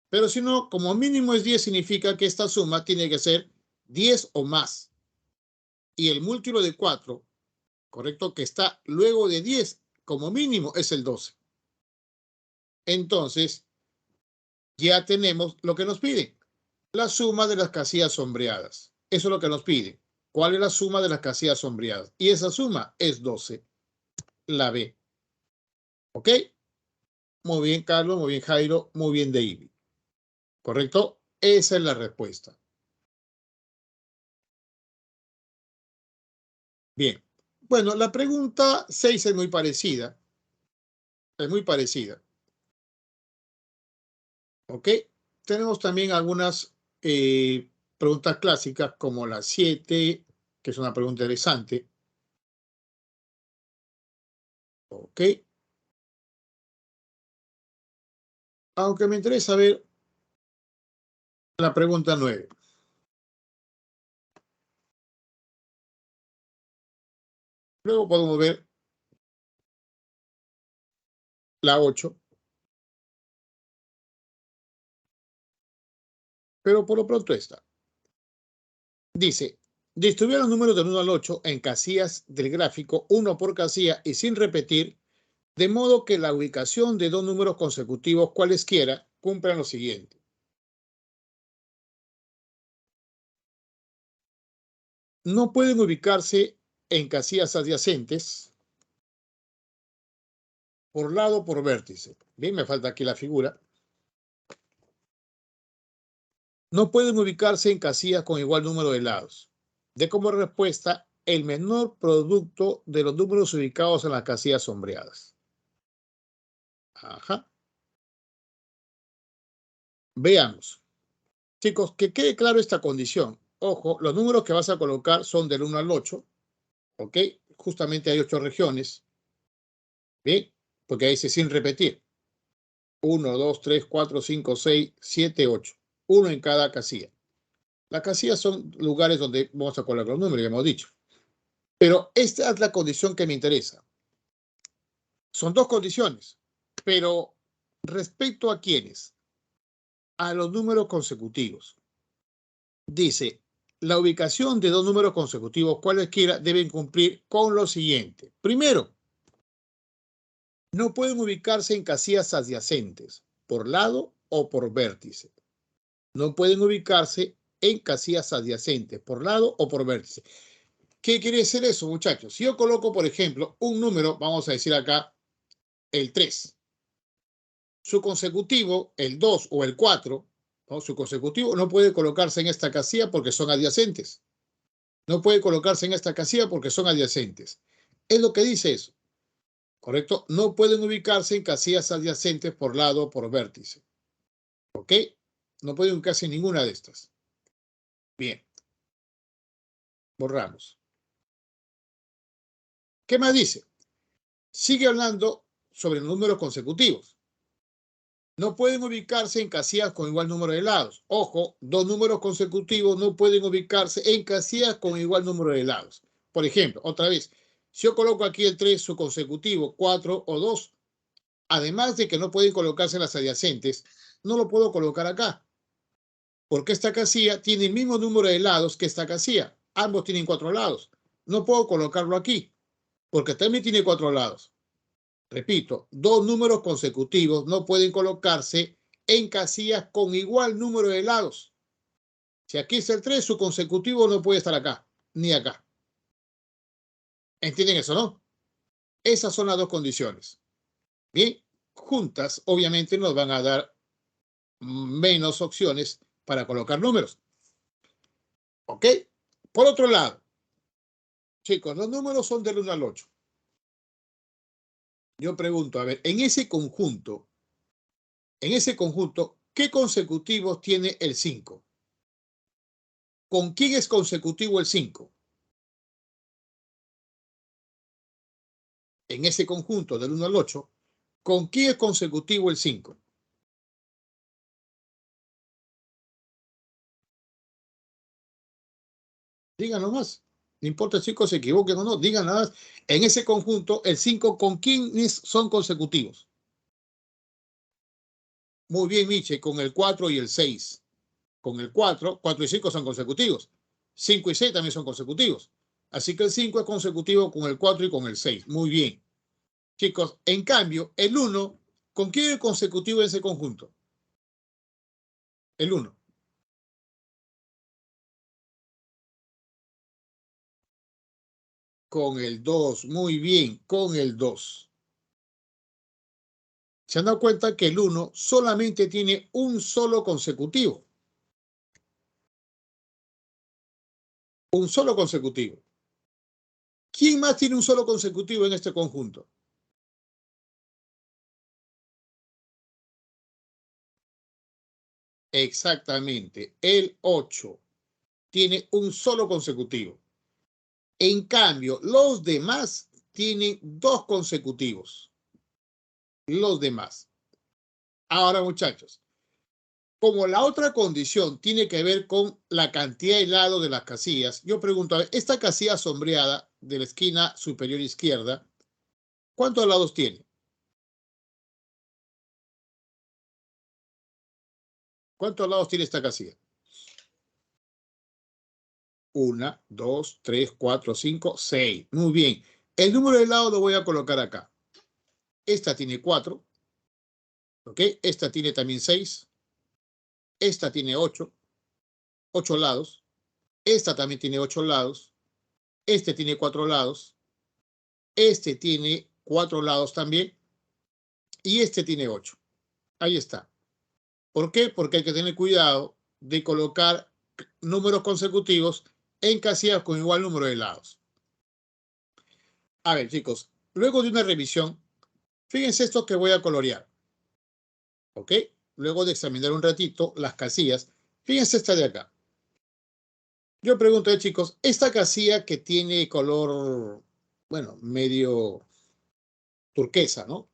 Pero si no, como mínimo es 10, significa que esta suma tiene que ser 10 o más. Y el múltiplo de 4, ¿correcto?, que está luego de 10, como mínimo es el 12. Entonces, ya tenemos lo que nos piden. La suma de las casillas sombreadas. Eso es lo que nos piden. ¿Cuál es la suma de las casillas sombreadas? Y esa suma es 12. La B. ¿Ok? Muy bien, Carlos. Muy bien, Jairo. Muy bien, David. ¿Correcto? Esa es la respuesta. Bien. Bueno, la pregunta 6 es muy parecida. Es muy parecida. ¿Ok? Tenemos también algunas preguntas clásicas como la 7, que es una pregunta interesante. ¿Ok? Aunque me interesa ver la pregunta 9. Luego podemos ver la 8. Pero por lo pronto esta. Dice, distribuye los números del 1 al 8 en casillas del gráfico, uno por casilla y sin repetir, de modo que la ubicación de dos números consecutivos cualesquiera cumplan lo siguiente. No pueden ubicarse en casillas adyacentes por lado o por vértice. Bien, me falta aquí la figura. No pueden ubicarse en casillas con igual número de lados. De como respuesta el menor producto de los números ubicados en las casillas sombreadas. Ajá. Veamos. Chicos, que quede claro esta condición. Ojo, los números que vas a colocar son del 1 al 8. ¿Ok? Justamente hay 8 regiones. ¿Bien? Porque ahí dice sin repetir. 1, 2, 3, 4, 5, 6, 7, 8. Uno en cada casilla. Las casillas son lugares donde vamos a colocar los números, ya hemos dicho. Pero esta es la condición que me interesa. Son dos condiciones. Pero respecto a quiénes, a los números consecutivos. Dice, la ubicación de dos números consecutivos cualesquiera deben cumplir con lo siguiente. Primero, no pueden ubicarse en casillas adyacentes, por lado o por vértice. No pueden ubicarse en casillas adyacentes, por lado o por vértice. ¿Qué quiere decir eso, muchachos? Si yo coloco, por ejemplo, un número, vamos a decir acá, el 3. Su consecutivo, el 2 o el 4, ¿no? Su consecutivo no puede colocarse en esta casilla porque son adyacentes. No puede colocarse en esta casilla porque son adyacentes. Es lo que dice eso, ¿correcto? No pueden ubicarse en casillas adyacentes por lado o por vértice. ¿Ok? No pueden ubicarse en ninguna de estas. Bien. Borramos. ¿Qué más dice? Sigue hablando sobre números consecutivos. No pueden ubicarse en casillas con igual número de lados. Ojo, dos números consecutivos no pueden ubicarse en casillas con igual número de lados. Por ejemplo, otra vez, si yo coloco aquí el 3, su consecutivo, 4 o 2, además de que no pueden colocarse las adyacentes, no lo puedo colocar acá. Porque esta casilla tiene el mismo número de lados que esta casilla. Ambos tienen 4 lados. No puedo colocarlo aquí, porque también tiene 4 lados. Repito, dos números consecutivos no pueden colocarse en casillas con igual número de lados. Si aquí es el 3, su consecutivo no puede estar acá, ni acá. ¿Entienden eso, no? Esas son las dos condiciones. Bien, juntas obviamente nos van a dar menos opciones para colocar números. ¿Ok? Por otro lado, chicos, los números son del 1 al 8. Yo pregunto, a ver, en ese conjunto, ¿qué consecutivos tiene el 5? ¿Con quién es consecutivo el 5? En ese conjunto del 1 al 8, ¿con quién es consecutivo el 5? Díganlo más. No importa si se equivoquen o no, digan nada más. En ese conjunto, el 5, ¿con quiénes son consecutivos? Muy bien, Miche, con el 4 y el 6. Con el 4, 4 y 5 son consecutivos. 5 y 6 también son consecutivos. Así que el 5 es consecutivo con el 4 y con el 6. Muy bien. Chicos, en cambio, el 1, ¿con quién es consecutivo en ese conjunto? El 1. Con el 2. Muy bien, con el 2. Se han dado cuenta que el 1 solamente tiene un solo consecutivo. Un solo consecutivo. ¿Quién más tiene un solo consecutivo en este conjunto? Exactamente, el 8 tiene un solo consecutivo. En cambio, los demás tienen dos consecutivos. Los demás. Ahora, muchachos, como la otra condición tiene que ver con la cantidad de lados de las casillas, yo pregunto, a ver, esta casilla sombreada de la esquina superior izquierda, ¿cuántos lados tiene? ¿Cuántos lados tiene esta casilla? 1, 2, 3, 4, 5, 6. Muy bien. El número de lados lo voy a colocar acá. Esta tiene 4. ¿Ok? Esta tiene también 6. Esta tiene 8. 8 lados. Esta también tiene 8 lados. Este tiene 4 lados. Este tiene 4 lados también. Y este tiene 8. Ahí está. ¿Por qué? Porque hay que tener cuidado de colocar números consecutivos en casillas con igual número de lados. A ver, chicos, luego de una revisión, fíjense esto que voy a colorear. ¿Ok? Luego de examinar un ratito las casillas, fíjense esta de acá. Yo pregunto, chicos, esta casilla que tiene color, bueno, medio turquesa, ¿no?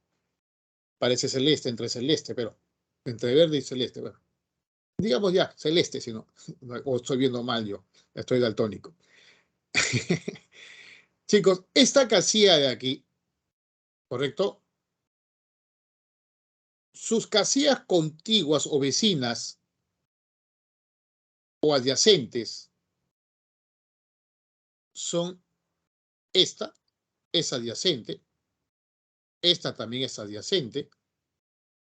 Parece celeste, entre celeste, pero entre verde y celeste, bueno. Digamos ya, celeste, si no, o estoy viendo mal yo, estoy daltónico. Chicos, esta casilla de aquí, ¿correcto? Sus casillas contiguas o vecinas o adyacentes son esta es adyacente, esta también es adyacente,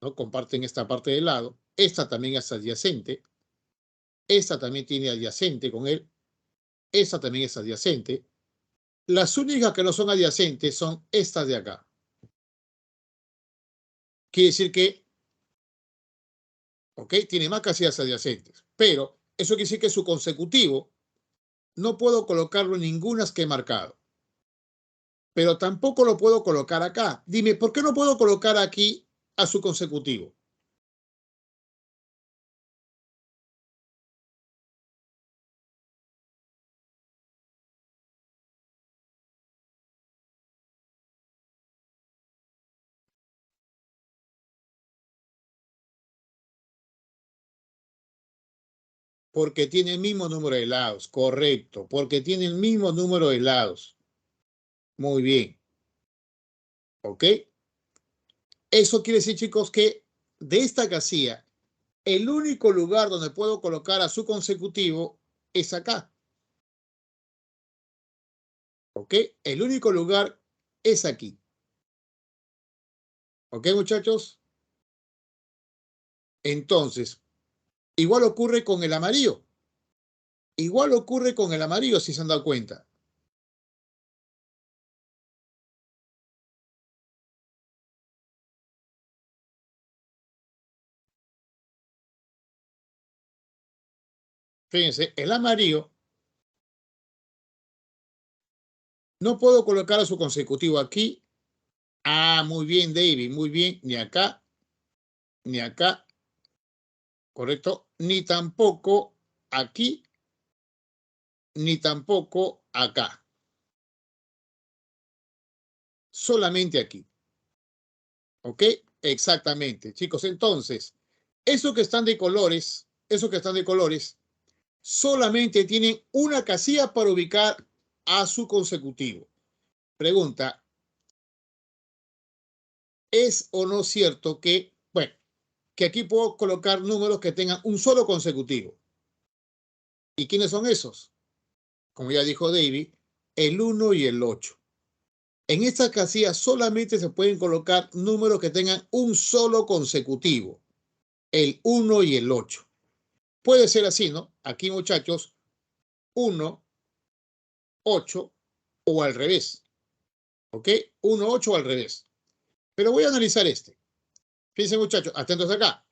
¿no? Comparten esta parte del lado, esta también es adyacente, esta también tiene adyacente con él, esta también es adyacente. Las únicas que no son adyacentes son estas de acá. Quiere decir que, ok, tiene más casillas adyacentes, pero eso quiere decir que su consecutivo no puedo colocarlo en ninguna que he marcado. Pero tampoco lo puedo colocar acá. Dime, ¿por qué no puedo colocar aquí a su consecutivo? Porque tiene el mismo número de lados. Correcto, porque tiene el mismo número de lados. Muy bien. ¿Ok? Eso quiere decir, chicos, que de esta casilla, el único lugar donde puedo colocar a su consecutivo es acá. ¿Ok? El único lugar es aquí. ¿Ok, muchachos? Entonces, igual ocurre con el amarillo. Igual ocurre con el amarillo, si se han dado cuenta. Fíjense, el amarillo no puedo colocar a su consecutivo aquí. Ah, muy bien, David, muy bien. Ni acá, ni acá, correcto. Ni tampoco aquí, ni tampoco acá. Solamente aquí. ¿Ok? Exactamente, chicos. Entonces, esos que están de colores, solamente tienen una casilla para ubicar a su consecutivo. Pregunta, ¿es o no cierto que, bueno, que aquí puedo colocar números que tengan un solo consecutivo? ¿Y quiénes son esos? Como ya dijo David, el 1 y el 8. En esta casilla solamente se pueden colocar números que tengan un solo consecutivo, el 1 y el 8. Puede ser así, ¿no? Aquí, muchachos, 1, 8 o al revés. ¿Ok? 1, 8 o al revés. Pero voy a analizar este. Fíjense, muchachos, atentos acá.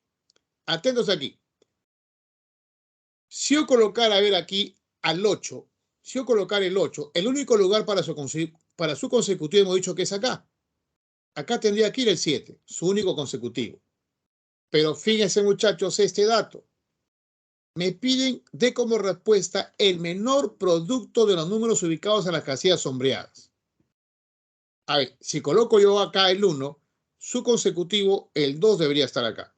Atentos aquí. Si yo colocara, a ver aquí, al 8, si yo colocar el 8, el único lugar para su consecutivo hemos dicho que es acá. Acá tendría que ir el 7, su único consecutivo. Pero fíjense, muchachos, este dato. Me piden de como respuesta el menor producto de los números ubicados en las casillas sombreadas. A ver, si coloco yo acá el 1, su consecutivo, el 2, debería estar acá.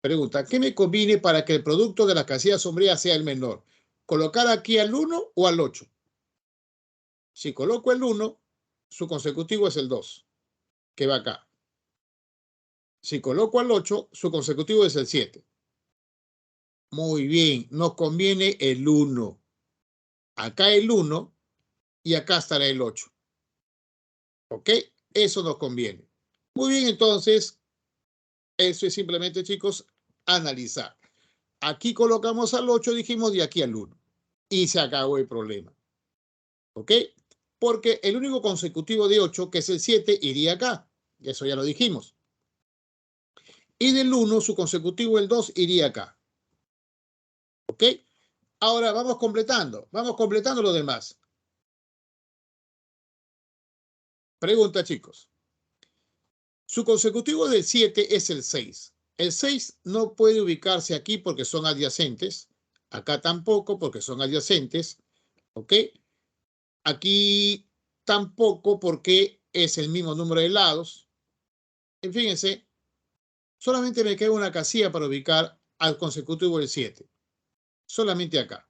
Pregunta, ¿qué me conviene para que el producto de las casillas sombreadas sea el menor? ¿Colocar aquí al 1 o al 8? Si coloco el 1, su consecutivo es el 2, que va acá. Si coloco al 8, su consecutivo es el 7. Muy bien, nos conviene el 1. Acá el 1 y acá estará el 8. ¿Ok? Eso nos conviene. Muy bien, entonces, eso es simplemente, chicos, analizar. Aquí colocamos al 8, dijimos, y aquí al 1. Y se acabó el problema. ¿Ok? Porque el único consecutivo de 8, que es el 7, iría acá. Eso ya lo dijimos. Y del 1, su consecutivo, el 2, iría acá. ¿Ok? Ahora vamos completando lo demás. Pregunta, chicos. Su consecutivo del 7 es el 6. El 6 no puede ubicarse aquí porque son adyacentes. Acá tampoco porque son adyacentes. ¿Ok? Aquí tampoco porque es el mismo número de lados. Y fíjense, solamente me queda una casilla para ubicar al consecutivo del 7. Solamente acá.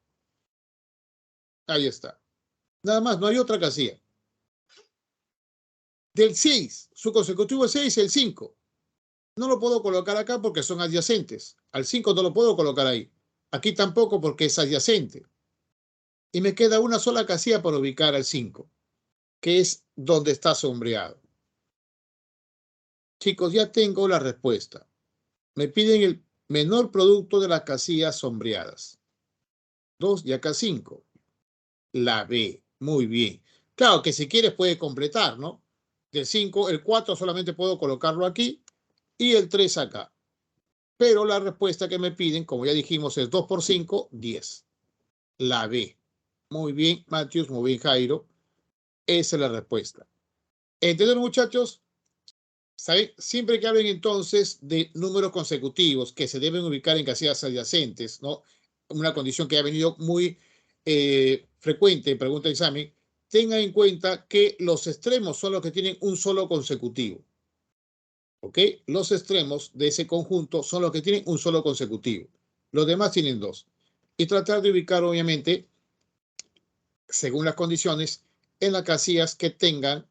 Ahí está. Nada más, no hay otra casilla. Del 6, su consecutivo es 6, el 5. No lo puedo colocar acá porque son adyacentes. Al 5 no lo puedo colocar ahí. Aquí tampoco porque es adyacente. Y me queda una sola casilla para ubicar al 5, que es donde está sombreado. Chicos, ya tengo la respuesta. Me piden el menor producto de las casillas sombreadas. 2 y acá 5. La B. Muy bien. Claro que si quieres puedes completar, ¿no? Del 5, el 4 solamente puedo colocarlo aquí y el 3 acá. Pero la respuesta que me piden, como ya dijimos, es 2 por 5, 10. La B. Muy bien, Matthews, muy bien, Jairo. Esa es la respuesta. ¿Entendieron, muchachos? ¿Saben? Siempre que hablen entonces de números consecutivos que se deben ubicar en casillas adyacentes, ¿no? Una condición que ha venido muy frecuente en pregunta de examen, tengan en cuenta que los extremos son los que tienen un solo consecutivo. ¿Ok? Los extremos de ese conjunto son los que tienen un solo consecutivo. Los demás tienen dos. Y tratar de ubicar, obviamente, según las condiciones, en las casillas que tengan,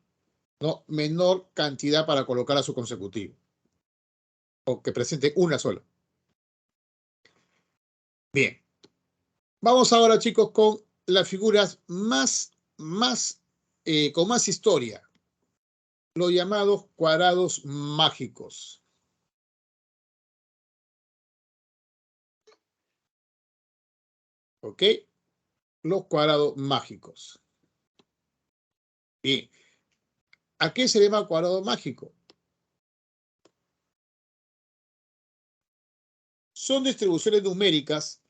¿no?, menor cantidad para colocar a su consecutivo. O que presente una sola. Bien. Vamos ahora, chicos, con las figuras con más historia. Los llamados cuadrados mágicos. ¿Ok? Los cuadrados mágicos. Bien. ¿A qué se llama cuadrado mágico? Son distribuciones numéricas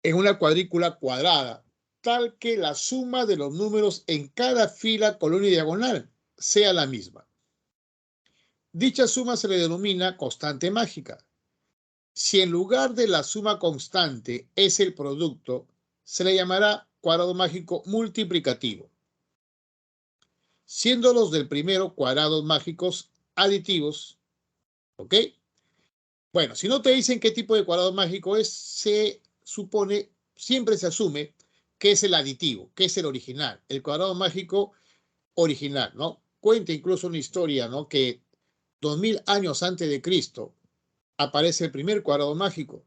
en una cuadrícula cuadrada, tal que la suma de los números en cada fila, columna y diagonal sea la misma. Dicha suma se le denomina constante mágica. Si en lugar de la suma constante es el producto, se le llamará cuadrado mágico multiplicativo, siendo los del primero cuadrados mágicos aditivos. ¿Ok? Bueno, si no te dicen qué tipo de cuadrado mágico es, se supone, siempre se asume que es el aditivo, que es el original, el cuadrado mágico original, ¿no? Cuenta incluso una historia, ¿no?, que 2000 años antes de Cristo aparece el primer cuadrado mágico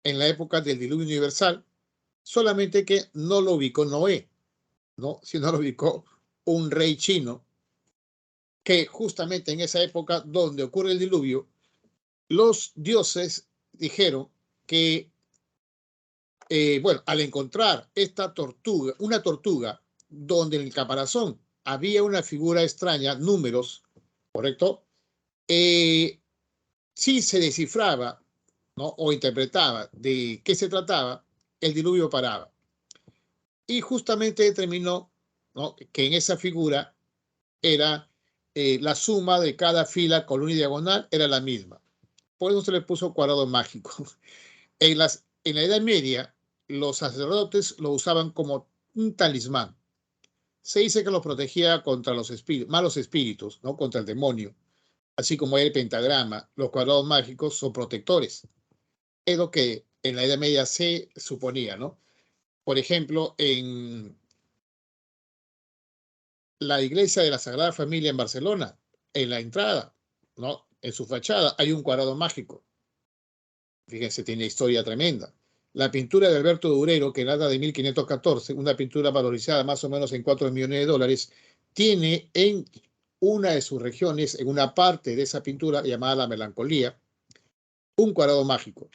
en la época del diluvio universal, solamente que no lo ubicó Noé, ¿no?, sino lo ubicó un rey chino que justamente en esa época donde ocurre el diluvio, los dioses dijeron que, bueno, al encontrar esta tortuga, una tortuga, donde en el caparazón había una figura extraña, números, ¿correcto? Si se descifraba, ¿no?, o interpretaba de qué se trataba, el diluvio paraba. Y justamente determinó, ¿no?, que en esa figura era la suma de cada fila, columna y diagonal era la misma. Por eso se le puso cuadrado mágico. En la Edad Media, los sacerdotes lo usaban como un talismán. Se dice que los protegía contra los malos espíritus, ¿no?, contra el demonio. Así como el pentagrama, los cuadrados mágicos son protectores. Es lo que en la Edad Media se suponía, ¿no? Por ejemplo, en la iglesia de la Sagrada Familia en Barcelona, en la entrada, ¿no?, en su fachada, hay un cuadrado mágico. Fíjense, tiene historia tremenda. La pintura de Alberto Durero, que data de 1514, una pintura valorizada más o menos en 4 millones de dólares, tiene en una de sus regiones, en una parte de esa pintura llamada La Melancolía, un cuadrado mágico.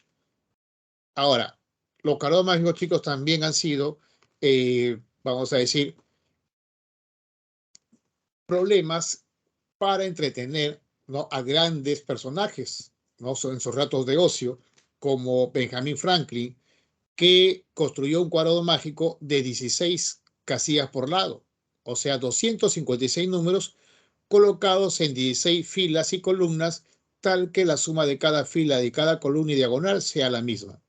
Ahora, los cuadrados mágicos, chicos, también han sido, vamos a decir, problemas para entretener, ¿no?, a grandes personajes, ¿no?, en sus ratos de ocio, como Benjamin Franklin, que construyó un cuadrado mágico de 16 casillas por lado, o sea, 256 números colocados en 16 filas y columnas, tal que la suma de cada fila, de cada columna y diagonal sea la misma.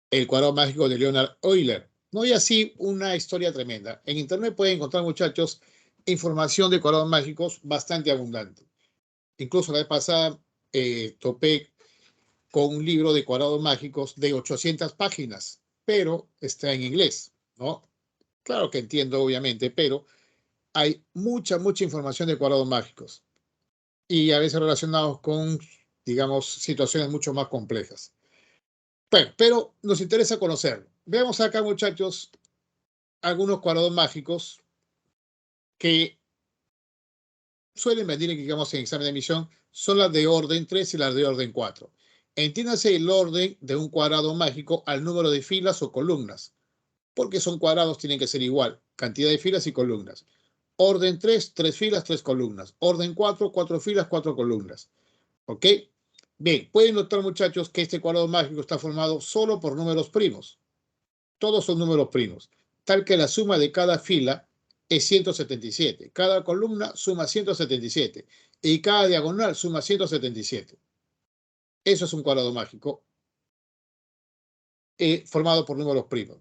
El cuadrado mágico de Leonard Euler, ¿no? Y así una historia tremenda. En internet pueden encontrar, muchachos, información de cuadrados mágicos bastante abundante. Incluso la vez pasada topé con un libro de cuadrados mágicos de 800 páginas, pero está en inglés, ¿no? Claro que entiendo, obviamente, pero hay mucha información de cuadrados mágicos y a veces relacionados con, digamos, situaciones mucho más complejas. Bueno, pero nos interesa conocerlo. Veamos acá, muchachos, algunos cuadrados mágicos que suelen venir, digamos, en examen de admisión, son las de orden 3 y las de orden 4. Entiéndase el orden de un cuadrado mágico al número de filas o columnas, porque son cuadrados, tienen que ser igual, cantidad de filas y columnas. Orden 3, 3 filas, 3 columnas. Orden 4, 4 filas, 4 columnas. ¿Ok? Bien, pueden notar, muchachos, que este cuadrado mágico está formado solo por números primos. Todos son números primos, tal que la suma de cada fila es 177. Cada columna suma 177 y cada diagonal suma 177. Eso es un cuadrado mágico formado por números primos.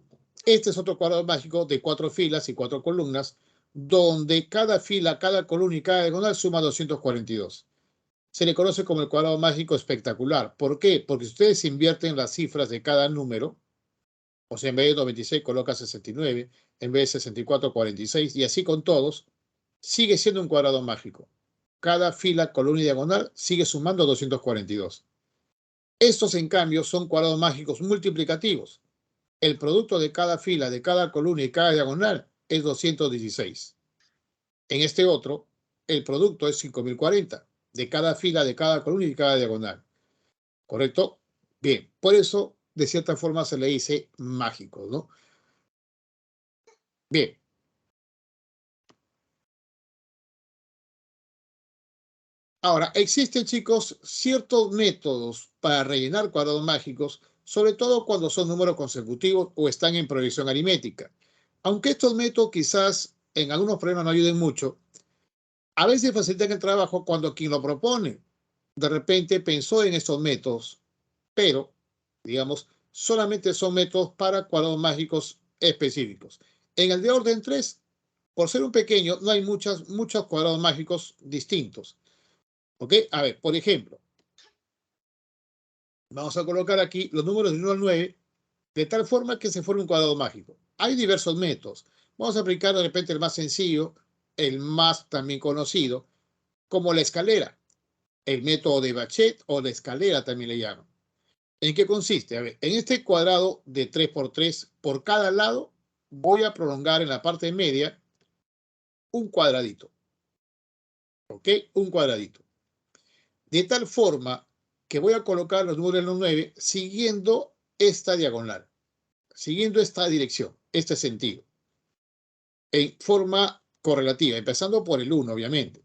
Este es otro cuadrado mágico de 4 filas y 4 columnas, donde cada fila, cada columna y cada diagonal suma 242. Se le conoce como el cuadrado mágico espectacular. ¿Por qué? Porque si ustedes invierten las cifras de cada número, o sea, en vez de 96 coloca 69, en vez de 64, 46, y así con todos, sigue siendo un cuadrado mágico. Cada fila, columna y diagonal sigue sumando 242. Estos, en cambio, son cuadrados mágicos multiplicativos. El producto de cada fila, de cada columna y cada diagonal es 216. En este otro, el producto es 5040, de cada fila, de cada columna y cada diagonal. ¿Correcto? Bien, por eso, de cierta forma, se le dice mágico, ¿no? Bien. Ahora, existen, chicos, ciertos métodos para rellenar cuadrados mágicos, sobre todo cuando son números consecutivos o están en progresión aritmética. Aunque estos métodos quizás en algunos problemas no ayuden mucho, a veces facilitan el trabajo cuando quien lo propone de repente pensó en estos métodos, pero, digamos, solamente son métodos para cuadrados mágicos específicos. En el de orden 3, por ser un pequeño, no hay muchos cuadrados mágicos distintos. ¿Ok? A ver, por ejemplo, vamos a colocar aquí los números de 1 al 9 de tal forma que se forme un cuadrado mágico. Hay diversos métodos. Vamos a aplicar de repente el más sencillo, el más también conocido, como la escalera. El método de Bachet o la escalera también le llaman. ¿En qué consiste? A ver, en este cuadrado de 3 por 3, por cada lado, voy a prolongar en la parte media un cuadradito. ¿Ok? Un cuadradito. De tal forma que voy a colocar los números de los 9 siguiendo esta diagonal, siguiendo esta dirección, este sentido, en forma correlativa, empezando por el 1, obviamente.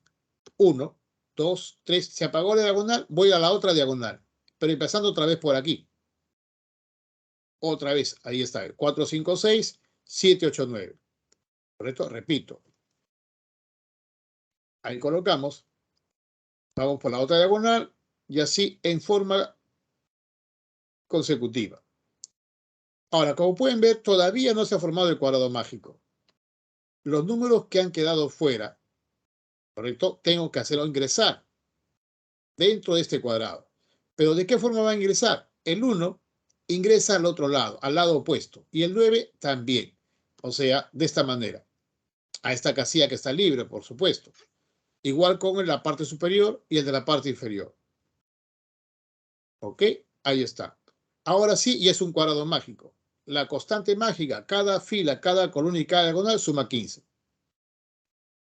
1, 2, 3, se apagó la diagonal, voy a la otra diagonal, pero empezando otra vez por aquí. Otra vez, ahí está, 4, 5, 6, 7, 8, 9. ¿Correcto? Repito. Ahí colocamos, vamos por la otra diagonal y así en forma consecutiva. Ahora, como pueden ver, todavía no se ha formado el cuadrado mágico. Los números que han quedado fuera, ¿correcto? Tengo que hacerlo ingresar dentro de este cuadrado. ¿Pero de qué forma va a ingresar? El 1 ingresa al otro lado, al lado opuesto, y el 9 también. O sea, de esta manera. A esta casilla que está libre, por supuesto. Igual con el de la parte superior y el de la parte inferior. ¿Ok? Ahí está. Ahora sí, y es un cuadrado mágico. La constante mágica, cada fila, cada columna y cada diagonal suma 15.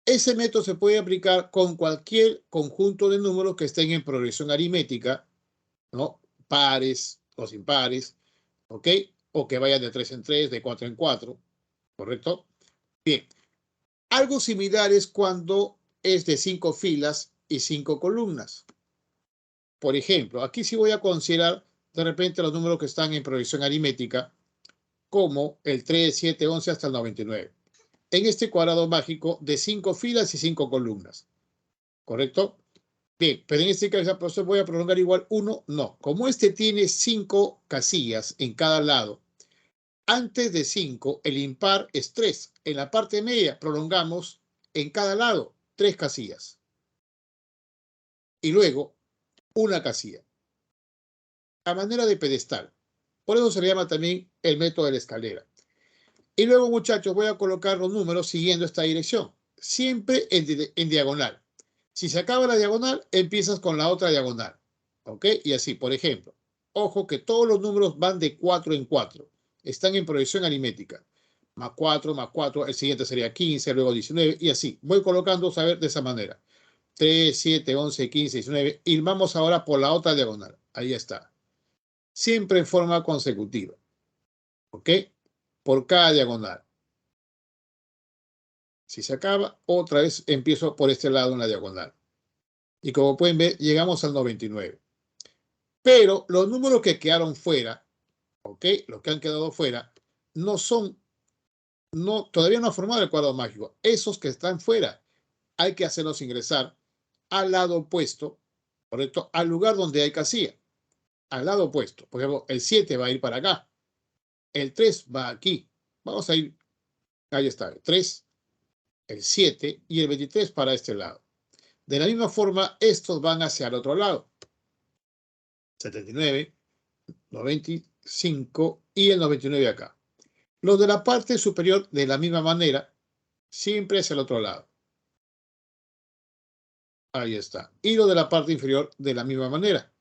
Ese método se puede aplicar con cualquier conjunto de números que estén en progresión aritmética, ¿no? Pares o impares, ¿ok? O que vayan de 3 en 3, de 4 en 4, ¿correcto? Bien. Algo similar es cuando es de 5 filas y 5 columnas. Por ejemplo, aquí sí voy a considerar de repente los números que están en progresión aritmética, como el 3, 7, 11 hasta el 99. En este cuadrado mágico de 5 filas y 5 columnas. ¿Correcto? Bien, pero en este caso, profesor, voy a prolongar igual 1, no. Como este tiene 5 casillas en cada lado, antes de 5, el impar es 3. En la parte media prolongamos en cada lado 3 casillas. Y luego una casilla. A manera de pedestal. Por eso se le llama también el método de la escalera. Y luego, muchachos, voy a colocar los números siguiendo esta dirección. Siempre en diagonal. Si se acaba la diagonal, empiezas con la otra diagonal. ¿Ok? Y así, por ejemplo. Ojo que todos los números van de 4 en 4. Están en progresión aritmética. Más 4, el siguiente sería 15, luego 19 y así. Voy colocando, a ver, de esa manera. 3, 7, 11, 15, 19 y vamos ahora por la otra diagonal. Ahí está. Siempre en forma consecutiva. ¿Ok? Por cada diagonal. Si se acaba, otra vez empiezo por este lado en la diagonal. Y como pueden ver, llegamos al 99. Pero los números que quedaron fuera, ¿ok? Los que han quedado fuera, no son, todavía no han formado el cuadrado mágico. Esos que están fuera, hay que hacerlos ingresar al lado opuesto, ¿correcto? Al lugar donde hay casilla, al lado opuesto. Por ejemplo, el 7 va a ir para acá, el 3 va aquí. Vamos a ir, ahí está, el 3, el 7 y el 23 para este lado. De la misma forma, estos van hacia el otro lado. 79, 95 y el 99 acá. Los de la parte superior, de la misma manera, siempre hacia el otro lado. Ahí está. Y lo de la parte inferior, de la misma manera.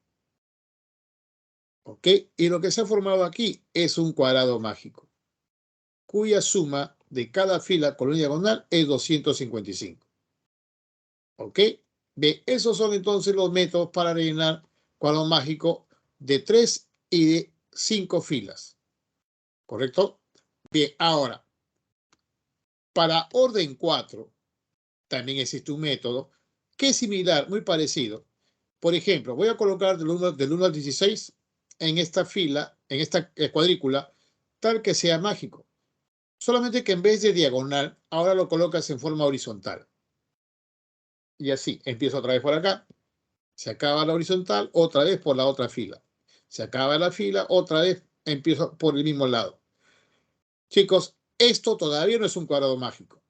¿Ok? Y lo que se ha formado aquí es un cuadrado mágico, cuya suma de cada fila con una diagonal es 255. ¿Ok? Bien, esos son entonces los métodos para rellenar cuadrado mágico de 3 y de 5 filas. ¿Correcto? Bien, ahora, para orden 4, también existe un método que es similar, muy parecido. Por ejemplo, voy a colocar del 1 al 16 en esta fila, en esta cuadrícula, tal que sea mágico. Solamente que en vez de diagonal, ahora lo colocas en forma horizontal. Y así, empiezo otra vez por acá. Se acaba la horizontal, otra vez por la otra fila. Se acaba la fila, otra vez empiezo por el mismo lado. Chicos, esto todavía no es un cuadrado mágico.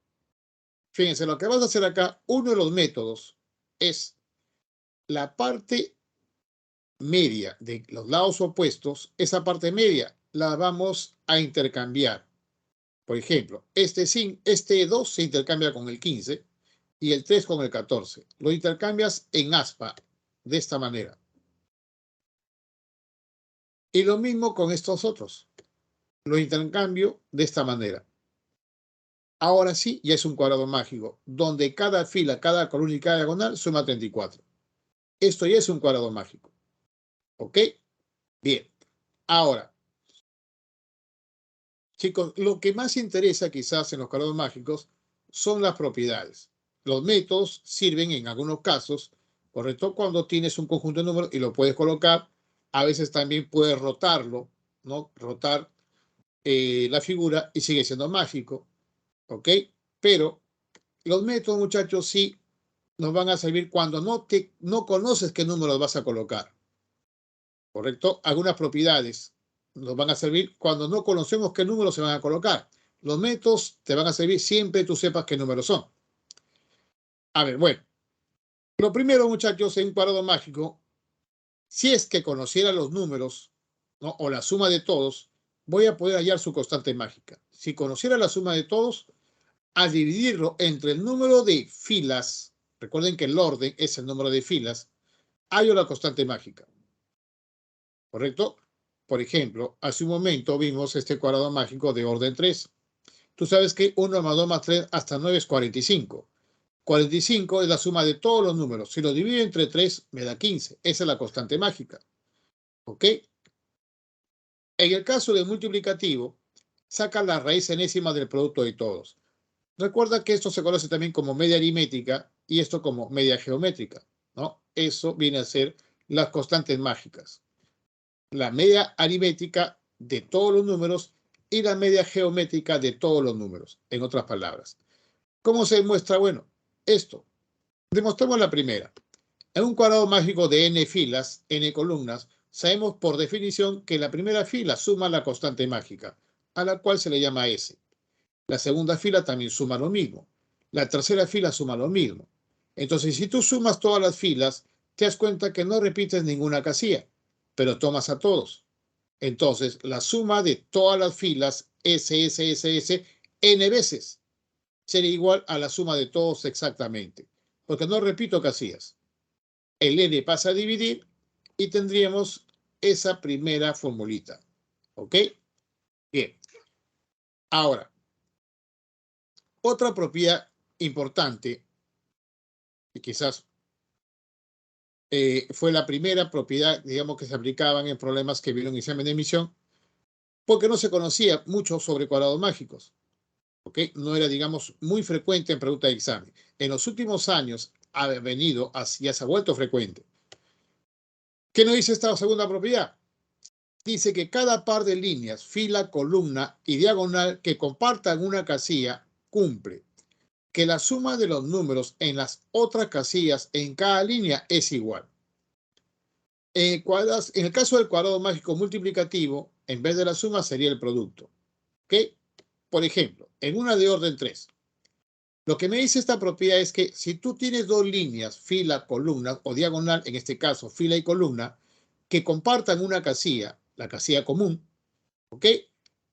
Fíjense, lo que vas a hacer acá, uno de los métodos es la parte media de los lados opuestos, esa parte media la vamos a intercambiar. Por ejemplo, este 2 se intercambia con el 15 y el 3 con el 14. Lo intercambias en aspa, de esta manera. Y lo mismo con estos otros. Lo intercambio de esta manera. Ahora sí, ya es un cuadrado mágico, donde cada fila, cada columna y cada diagonal suma 34. Esto ya es un cuadrado mágico. ¿Ok? Bien. Ahora, chicos, lo que más interesa quizás en los cuadrados mágicos son las propiedades. Los métodos sirven en algunos casos, correcto, cuando tienes un conjunto de números y lo puedes colocar. A veces también puedes rotarlo, ¿no? Rotar la figura y sigue siendo mágico, ¿ok? Pero los métodos, muchachos, sí nos van a servir cuando no conoces qué números vas a colocar, ¿correcto? Algunas propiedades nos van a servir cuando no conocemos qué números se van a colocar. Los métodos te van a servir siempre tú sepas qué números son. A ver, bueno. Lo primero, muchachos, en un cuadrado mágico, si es que conociera los números, ¿no? O la suma de todos, voy a poder hallar su constante mágica. Si conociera la suma de todos, al dividirlo entre el número de filas, recuerden que el orden es el número de filas, hallo la constante mágica. ¿Correcto? Por ejemplo, hace un momento vimos este cuadrado mágico de orden 3. Tú sabes que 1 más 2 más 3 hasta 9 es 45. 45 es la suma de todos los números. Si lo divido entre 3, me da 15. Esa es la constante mágica. ¿Ok? En el caso del multiplicativo, saca la raíz enésima del producto de todos. Recuerda que esto se conoce también como media aritmética y esto como media geométrica, ¿no? Eso viene a ser las constantes mágicas. La media aritmética de todos los números y la media geométrica de todos los números, en otras palabras. ¿Cómo se demuestra? Bueno, esto. Demostremos la primera. En un cuadrado mágico de n filas, n columnas, sabemos por definición que la primera fila suma la constante mágica, a la cual se le llama S. La segunda fila también suma lo mismo. La tercera fila suma lo mismo. Entonces, si tú sumas todas las filas, te das cuenta que no repites ninguna casilla, pero tomas a todos. Entonces, la suma de todas las filas S, n veces sería igual a la suma de todos exactamente, porque no repito casillas. El n pasa a dividir y tendríamos esa primera formulita. ¿Ok? Bien. Ahora, otra propiedad importante, y quizás fue la primera propiedad, digamos, que se aplicaban en problemas que vieron examen de admisión, porque no se conocía mucho sobre cuadrados mágicos. ¿Ok? No era, digamos, muy frecuente en preguntas de examen. En los últimos años ha venido, ya se ha vuelto frecuente. ¿Qué nos dice esta segunda propiedad? Dice que cada par de líneas, fila, columna y diagonal que compartan una casilla cumple que la suma de los números en las otras casillas en cada línea es igual. En el caso del cuadrado mágico multiplicativo, en vez de la suma sería el producto. ¿Ok? Por ejemplo, en una de orden 3. Lo que me dice esta propiedad es que si tú tienes dos líneas, fila, columna o diagonal, en este caso fila y columna, que compartan una casilla, la casilla común, ¿ok?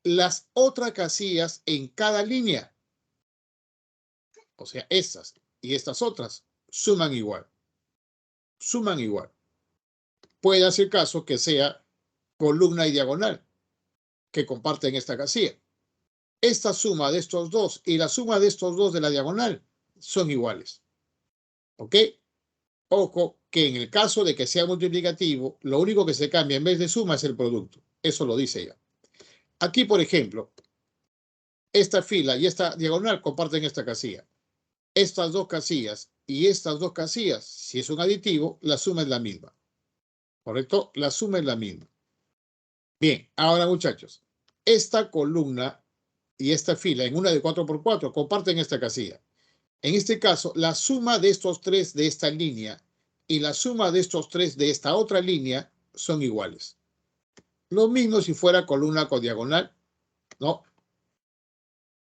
Las otras casillas en cada línea, o sea, estas y estas otras, suman igual. Suman igual. Puede hacer caso que sea columna y diagonal, que comparten esta casilla. Esta suma de estos dos y la suma de estos dos de la diagonal son iguales. ¿Ok? Ojo, que en el caso de que sea multiplicativo, lo único que se cambia en vez de suma es el producto. Eso lo dice ella. Aquí, por ejemplo, esta fila y esta diagonal comparten esta casilla. Estas dos casillas y estas dos casillas, si es un aditivo, la suma es la misma. ¿Correcto? La suma es la misma. Bien, ahora muchachos, esta columna y esta fila en una de 4x4 comparten esta casilla. En este caso, la suma de estos tres de esta línea y la suma de estos tres de esta otra línea son iguales. Lo mismo si fuera columna con diagonal, ¿no?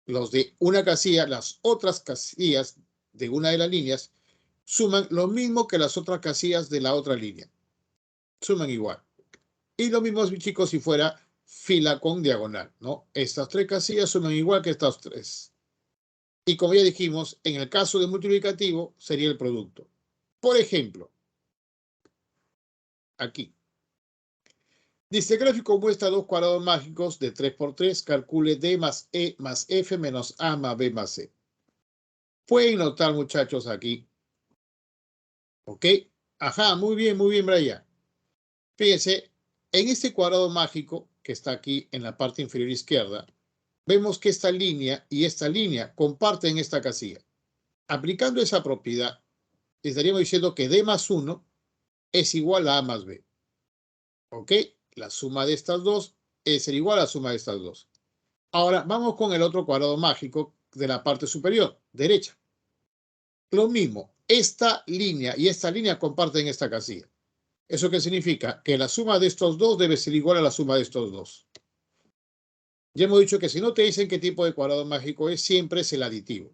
Los de una casilla, las otras casillas de una de las líneas suman lo mismo que las otras casillas de la otra línea. Suman igual. Y lo mismo, chicos, si fuera fila con diagonal, ¿no? Estas tres casillas suman igual que estas tres. Y como ya dijimos, en el caso de multiplicativo sería el producto. Por ejemplo, aquí. Dice, gráfico muestra dos cuadrados mágicos de 3×3. Calcule D más E más F menos A más B más C. Pueden notar, muchachos, aquí. ¿Ok? Ajá, muy bien, Brian. Fíjense, en este cuadrado mágico que está aquí en la parte inferior izquierda, vemos que esta línea y esta línea comparten esta casilla. Aplicando esa propiedad, estaríamos diciendo que D más 1 es igual a A más B. ¿Ok? La suma de estas dos es igual a la suma de estas dos. Ahora vamos con el otro cuadrado mágico de la parte superior, derecha. Lo mismo, esta línea y esta línea comparten esta casilla. ¿Eso qué significa? Que la suma de estos dos debe ser igual a la suma de estos dos. Ya hemos dicho que si no te dicen qué tipo de cuadrado mágico es, siempre es el aditivo.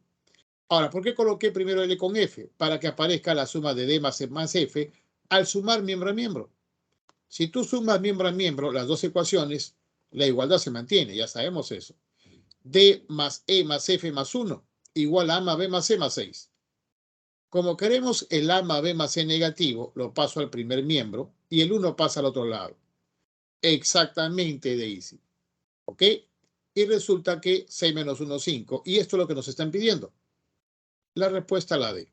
Ahora, ¿por qué coloqué primero L con F? Para que aparezca la suma de D más F al sumar miembro a miembro. Si tú sumas miembro a miembro las dos ecuaciones, la igualdad se mantiene, ya sabemos eso. D más E más F más 1 igual a A más B más C más 6. Como queremos el A más B más C negativo, lo paso al primer miembro y el 1 pasa al otro lado. Exactamente, Daisy. ¿Ok? Y resulta que 6 menos 1 es 5. Y esto es lo que nos están pidiendo. La respuesta la D.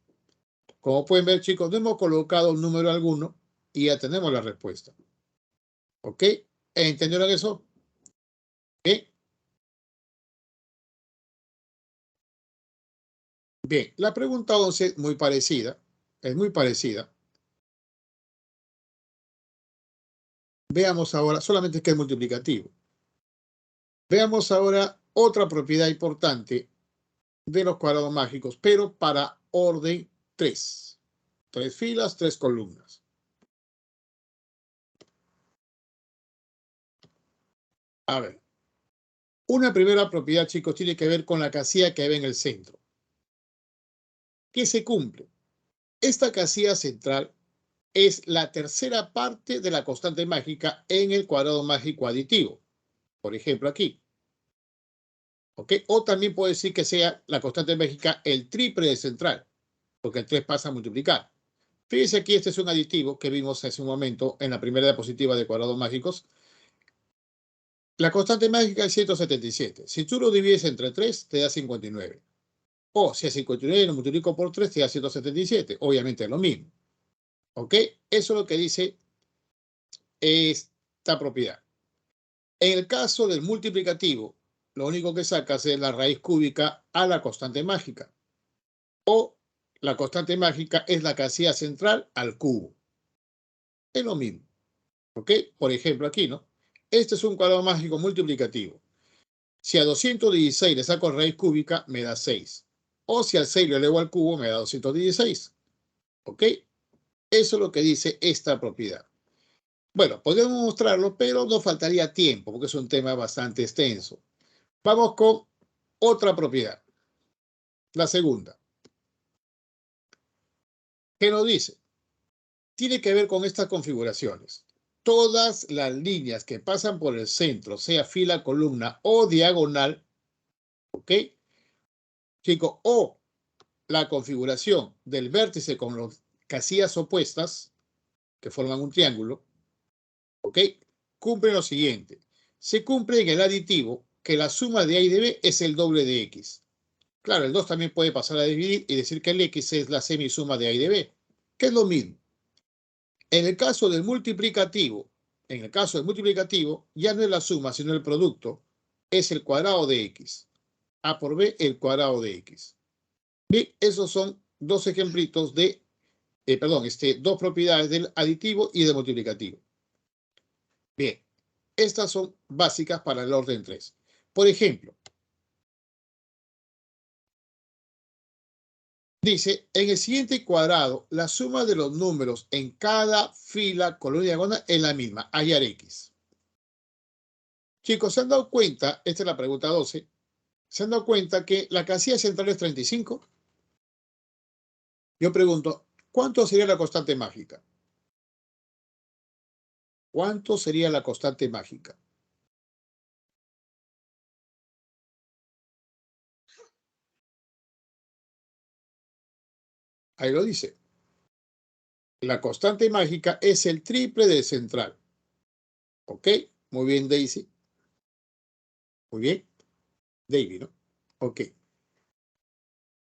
Como pueden ver, chicos, no hemos colocado un número alguno y ya tenemos la respuesta. ¿Ok? ¿Entendieron eso? ¿Ok? Bien, la pregunta 11 es muy parecida. Es muy parecida. Veamos ahora, solamente que es multiplicativo. Veamos ahora otra propiedad importante de los cuadrados mágicos, pero para orden 3. 3 filas, 3 columnas. A ver. Una primera propiedad, chicos, tiene que ver con la casilla que ve en el centro. ¿Qué se cumple? Esta casilla central es la tercera parte de la constante mágica en el cuadrado mágico aditivo. Por ejemplo, aquí. ¿Ok? O también puede decir que sea la constante mágica el triple de central, porque el 3 pasa a multiplicar. Fíjense aquí, este es un aditivo que vimos hace un momento en la primera diapositiva de cuadrados mágicos. La constante mágica es 177. Si tú lo divides entre 3, te da 59. O si es 59 lo multiplico por 3, te da 177. Obviamente es lo mismo. ¿Ok? Eso es lo que dice esta propiedad. En el caso del multiplicativo, lo único que sacas es la raíz cúbica a la constante mágica. O la constante mágica es la casilla central al cubo. Es lo mismo. ¿Ok? Por ejemplo, aquí, ¿no? Este es un cuadrado mágico multiplicativo. Si a 216 le saco raíz cúbica, me da 6. O si al 6 lo elevo al cubo, me da 216. ¿Ok? Eso es lo que dice esta propiedad. Bueno, podemos mostrarlo, pero nos faltaría tiempo, porque es un tema bastante extenso. Vamos con otra propiedad. La segunda. ¿Qué nos dice? Tiene que ver con estas configuraciones. Todas las líneas que pasan por el centro, sea fila, columna o diagonal, ¿ok? Chicos, o la configuración del vértice con las casillas opuestas, que forman un triángulo, ¿ok? Cumple lo siguiente. Se cumple en el aditivo que la suma de A y de B es el doble de X. Claro, el 2 también puede pasar a dividir y decir que el X es la semisuma de A y de B, que es lo mismo. En el caso del multiplicativo, ya no es la suma, sino el producto, es el cuadrado de X. A por B, el cuadrado de X. Bien, esos son dos ejemplitos de, dos propiedades del aditivo y del multiplicativo. Bien, estas son básicas para el orden 3. Por ejemplo, dice, en el siguiente cuadrado, la suma de los números en cada fila, columna y diagonal es la misma, hallar X. Chicos, ¿se han dado cuenta? Esta es la pregunta 12. ¿Se han dado cuenta que la casilla central es 35? Yo pregunto, ¿cuánto sería la constante mágica? ¿Cuánto sería la constante mágica? Ahí lo dice. La constante mágica es el triple del central. ¿Ok? Muy bien, Daisy. Muy bien. David, ¿no? Ok.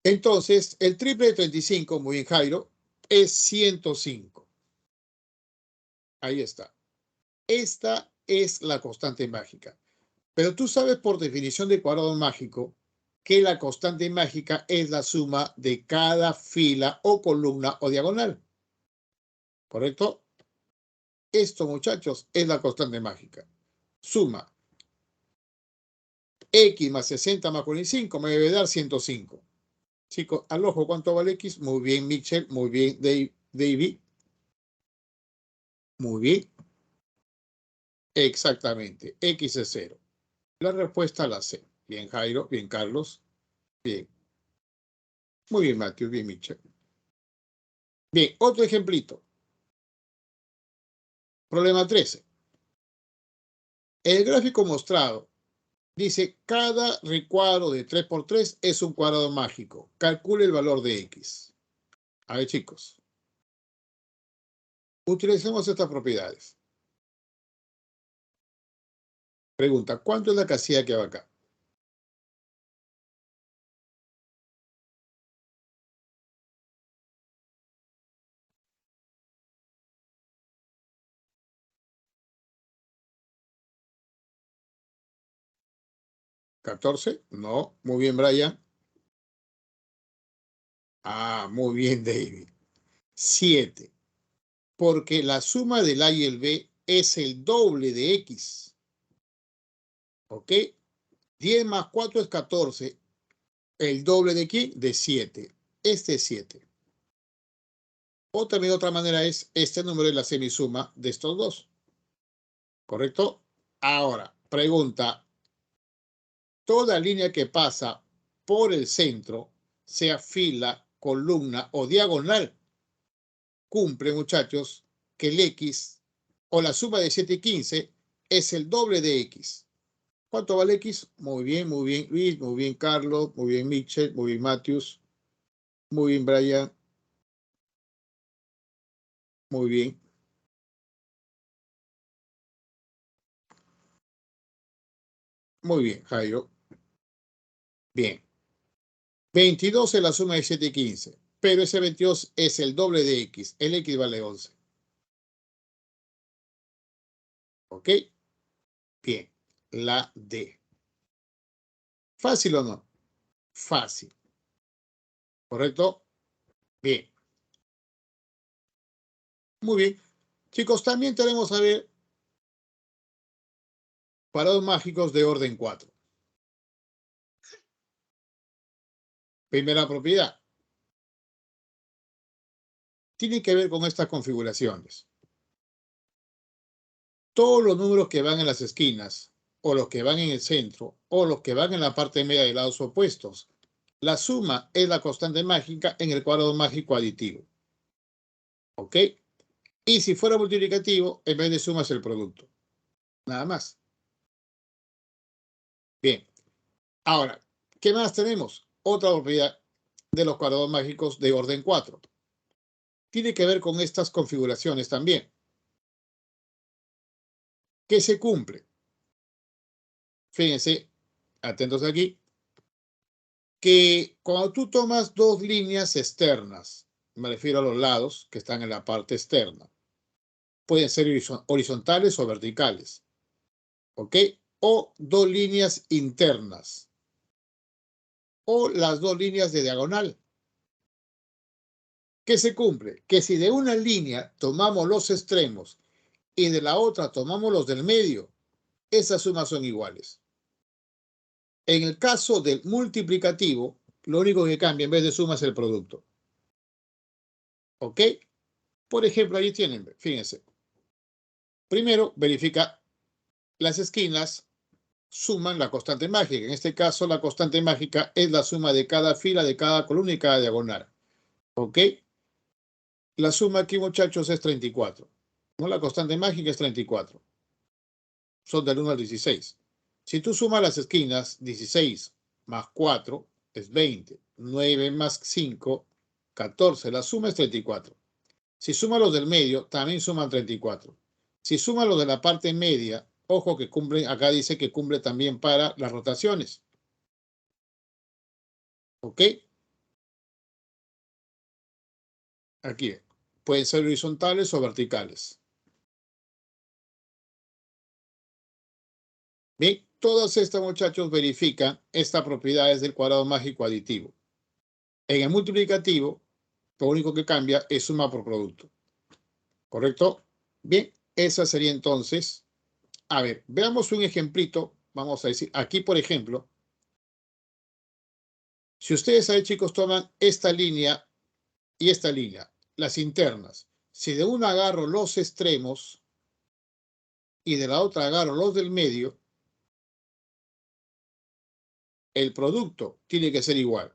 Entonces, el triple de 35, muy bien, Jairo, es 105. Ahí está. Esta es la constante mágica. Pero tú sabes por definición de cuadrado mágico que la constante mágica es la suma de cada fila o columna o diagonal. ¿Correcto? Esto, muchachos, es la constante mágica. Suma X más 60 más 45 me debe dar 105. Chicos, al ojo, ¿cuánto vale X? Muy bien, Mitchell. Muy bien, David. Muy bien. Exactamente. X es 0. La respuesta la C. Bien, Jairo. Bien, Carlos. Bien. Muy bien, Matthew. Bien, Mitchell. Bien, otro ejemplito. Problema 13. El gráfico mostrado dice, cada recuadro de 3 por 3 es un cuadrado mágico. Calcule el valor de X. A ver, chicos. Utilicemos estas propiedades. Pregunta, ¿cuánto es la casilla que va acá? 14. No. Muy bien, Brian. Ah, muy bien, David. 7. Porque la suma del A y el B es el doble de X. ¿Ok? 10 más 4 es 14. ¿El doble de quién? De 7. Este es 7. O también otra manera es, este número es la semisuma de estos dos. ¿Correcto? Ahora, pregunta. Toda línea que pasa por el centro, sea fila, columna o diagonal, cumple, muchachos, que el X o la suma de 7 y 15 es el doble de X. ¿Cuánto vale X? Muy bien, Luis, muy bien, Carlos, muy bien, Mitchell, muy bien, Matthews, muy bien, Brian. Muy bien. Muy bien, Jairo. Bien. 22 es la suma de 7 y 15, pero ese 22 es el doble de X. El X vale 11. ¿Ok? Bien. La D. ¿Fácil o no? Fácil. ¿Correcto? Bien. Muy bien. Chicos, también tenemos a ver cuadrados mágicos de orden 4. Primera propiedad. Tiene que ver con estas configuraciones. Todos los números que van en las esquinas, o los que van en el centro, o los que van en la parte media de lados opuestos, la suma es la constante mágica en el cuadrado mágico aditivo. ¿Ok? Y si fuera multiplicativo, en vez de suma es el producto. Nada más. Bien. Ahora, ¿qué más tenemos? Otra propiedad de los cuadrados mágicos de orden 4. Tiene que ver con estas configuraciones también. ¿Qué se cumple? Fíjense, atentos aquí, que cuando tú tomas dos líneas externas, me refiero a los lados que están en la parte externa, pueden ser horizontales o verticales, ¿ok? O dos líneas internas, o las dos líneas de diagonal. ¿Qué se cumple? Que si de una línea tomamos los extremos y de la otra tomamos los del medio, esas sumas son iguales. En el caso del multiplicativo, lo único que cambia en vez de suma es el producto. ¿Ok? Por ejemplo, ahí tienen, fíjense. Primero, verifica las esquinas, suman la constante mágica. En este caso, la constante mágica es la suma de cada fila, de cada columna y cada diagonal. ¿Ok? La suma aquí, muchachos, es 34. ¿No? La constante mágica es 34. Son del 1 al 16. Si tú sumas las esquinas, 16 más 4 es 20. 9 más 5, 14. La suma es 34. Si suma los del medio, también suman 34. Si suma los de la parte media, ojo que cumple, acá dice que cumple también para las rotaciones. ¿Ok? Aquí. Pueden ser horizontales o verticales. Bien, todas estas, muchachos, verifican estas propiedades del cuadrado mágico aditivo. En el multiplicativo, lo único que cambia es suma por producto. ¿Correcto? Bien, esa sería entonces. A ver, veamos un ejemplito. Vamos a decir, aquí, por ejemplo, si ustedes ahí, chicos, toman esta línea y esta línea, las internas, si de una agarro los extremos y de la otra agarro los del medio, el producto tiene que ser igual.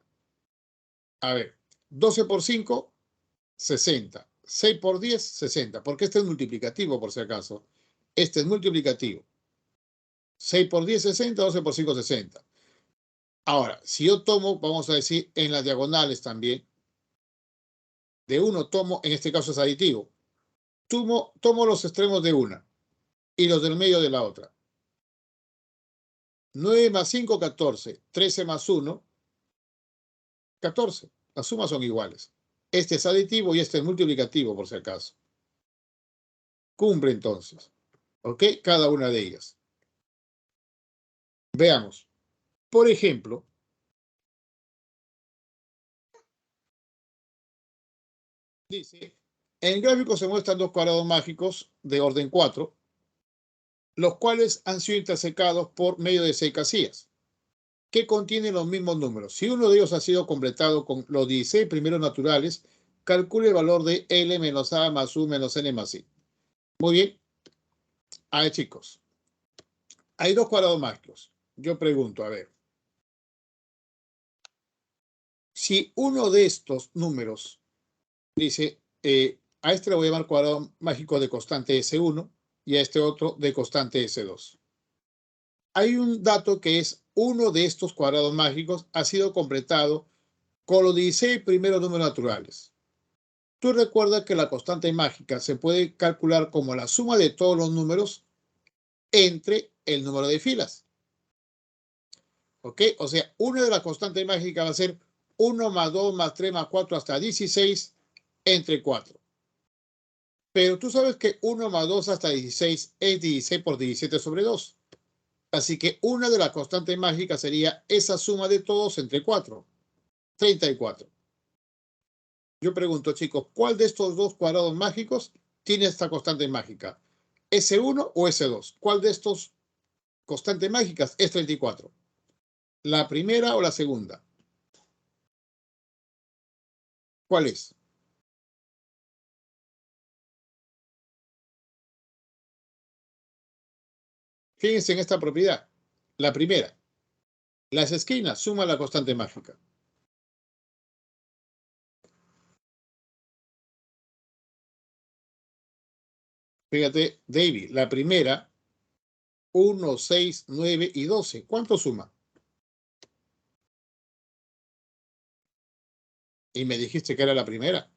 A ver, 12 por 5, 60. 6 por 10, 60. Porque este es multiplicativo, por si acaso. Este es multiplicativo. 6 por 10, 60. 12 por 5, 60. Ahora, si yo tomo, vamos a decir, en las diagonales también, de uno tomo, en este caso es aditivo, tomo los extremos de una y los del medio de la otra. 9 más 5, 14. 13 más 1, 14. Las sumas son iguales. Este es aditivo y este es multiplicativo, por si acaso. Cumple entonces. ¿Ok? Cada una de ellas. Veamos. Por ejemplo, dice, en el gráfico se muestran dos cuadrados mágicos de orden 4, los cuales han sido intersecados por medio de 6 casillas, que contienen los mismos números. Si uno de ellos ha sido completado con los 16 primeros naturales, calcule el valor de L menos A más U menos N más I. Muy bien. A ver, chicos. Hay dos cuadrados mágicos. Yo pregunto, a ver. Si uno de estos números dice, a este le voy a llamar cuadrado mágico de constante S1 y a este otro de constante S2. Hay un dato que es uno de estos cuadrados mágicos ha sido completado con los 16 primeros números naturales. Tú recuerdas que la constante mágica se puede calcular como la suma de todos los números entre el número de filas. ¿Ok? O sea, una de las constantes mágicas va a ser 1 más 2 más 3 más 4 hasta 16 entre 4. Pero tú sabes que 1 más 2 hasta 16 es 16 por 17 sobre 2. Así que una de las constantes mágicas sería esa suma de todos entre 4. 34. Yo pregunto, chicos, ¿cuál de estos dos cuadrados mágicos tiene esta constante mágica? ¿S1 o S2? ¿Cuál de estos constantes mágicas es 34? ¿La primera o la segunda? ¿Cuál es? Fíjense en esta propiedad. La primera. Las esquinas suman la constante mágica. Fíjate, David, la primera, 1, 6, 9 y 12. ¿Cuánto suma? Y me dijiste que era la primera.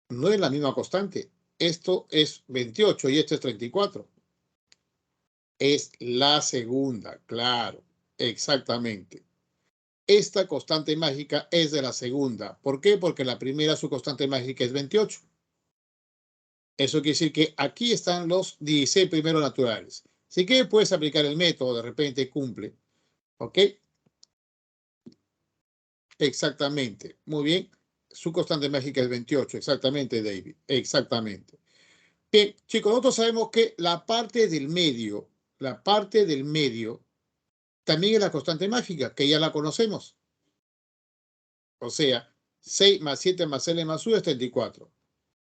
No es la misma constante. Esto es 28 y esto es 34. Es la segunda, claro, exactamente. Esta constante mágica es de la segunda. ¿Por qué? Porque la primera, su constante mágica es 28. Eso quiere decir que aquí están los 16 primeros naturales. Así que puedes aplicar el método, de repente cumple. ¿Ok? Exactamente. Muy bien. Su constante mágica es 28. Exactamente, David. Exactamente. Bien, chicos, nosotros sabemos que la parte del medio, también es la constante mágica, que ya la conocemos. O sea, 6 más 7 más L más U es 34.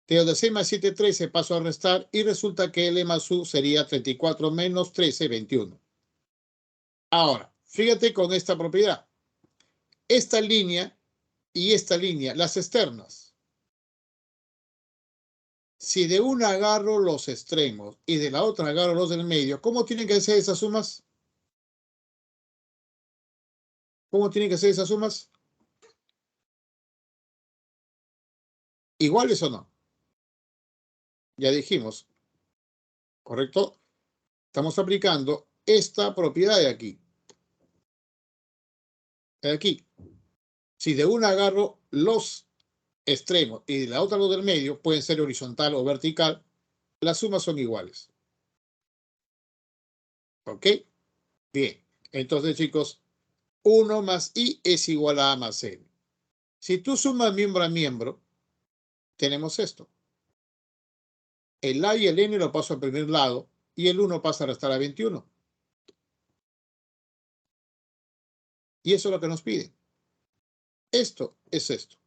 De 6 más 7, 13, paso a restar y resulta que L más U sería 34 menos 13, 21. Ahora, fíjate con esta propiedad. Esta línea y esta línea, las externas. Si de una agarro los extremos y de la otra agarro los del medio, ¿cómo tienen que ser esas sumas? ¿Cómo tienen que ser esas sumas? ¿Iguales o no? Ya dijimos, ¿correcto? Estamos aplicando esta propiedad de aquí. De aquí. Si de una agarro los extremos y de la otra los del medio, pueden ser horizontal o vertical, las sumas son iguales. ¿Ok? Bien. Entonces, chicos, 1 más I es igual a A más N. Si tú sumas miembro a miembro, tenemos esto. El A y el N lo paso al primer lado y el 1 pasa a restar a 21. Y eso es lo que nos pide. Esto es esto.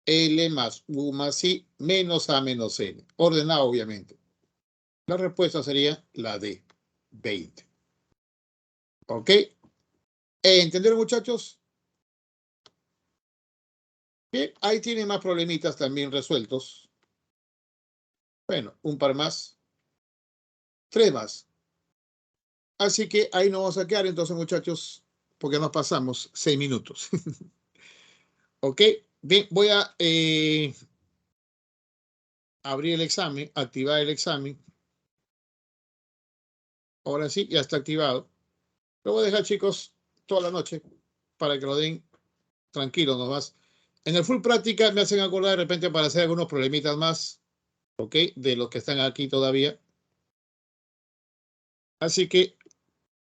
L más U más I menos A menos N. Ordenado, obviamente. La respuesta sería la D, 20. ¿Ok? ¿Entendieron, muchachos? Bien, ahí tienen más problemitas también resueltos. Bueno, un par más. 3 más. Así que ahí nos vamos a quedar entonces, muchachos, porque nos pasamos 6 minutos. ¿Ok? Bien, voy a abrir el examen, activar el examen. Ahora sí, ya está activado. Lo voy a dejar, chicos, toda la noche para que lo den tranquilo nomás. En el full práctica me hacen acordar de repente para hacer algunos problemitas más, ¿ok? De los que están aquí todavía. Así que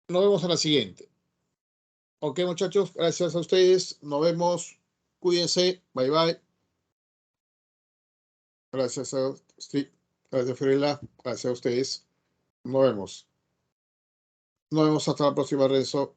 nos vemos a la siguiente. Ok, muchachos, gracias a ustedes. Nos vemos. Cuídense. Bye, bye. Gracias a Steve. Gracias, Fiorella. Gracias a ustedes. Nos vemos. Nos vemos hasta la próxima, Renzo.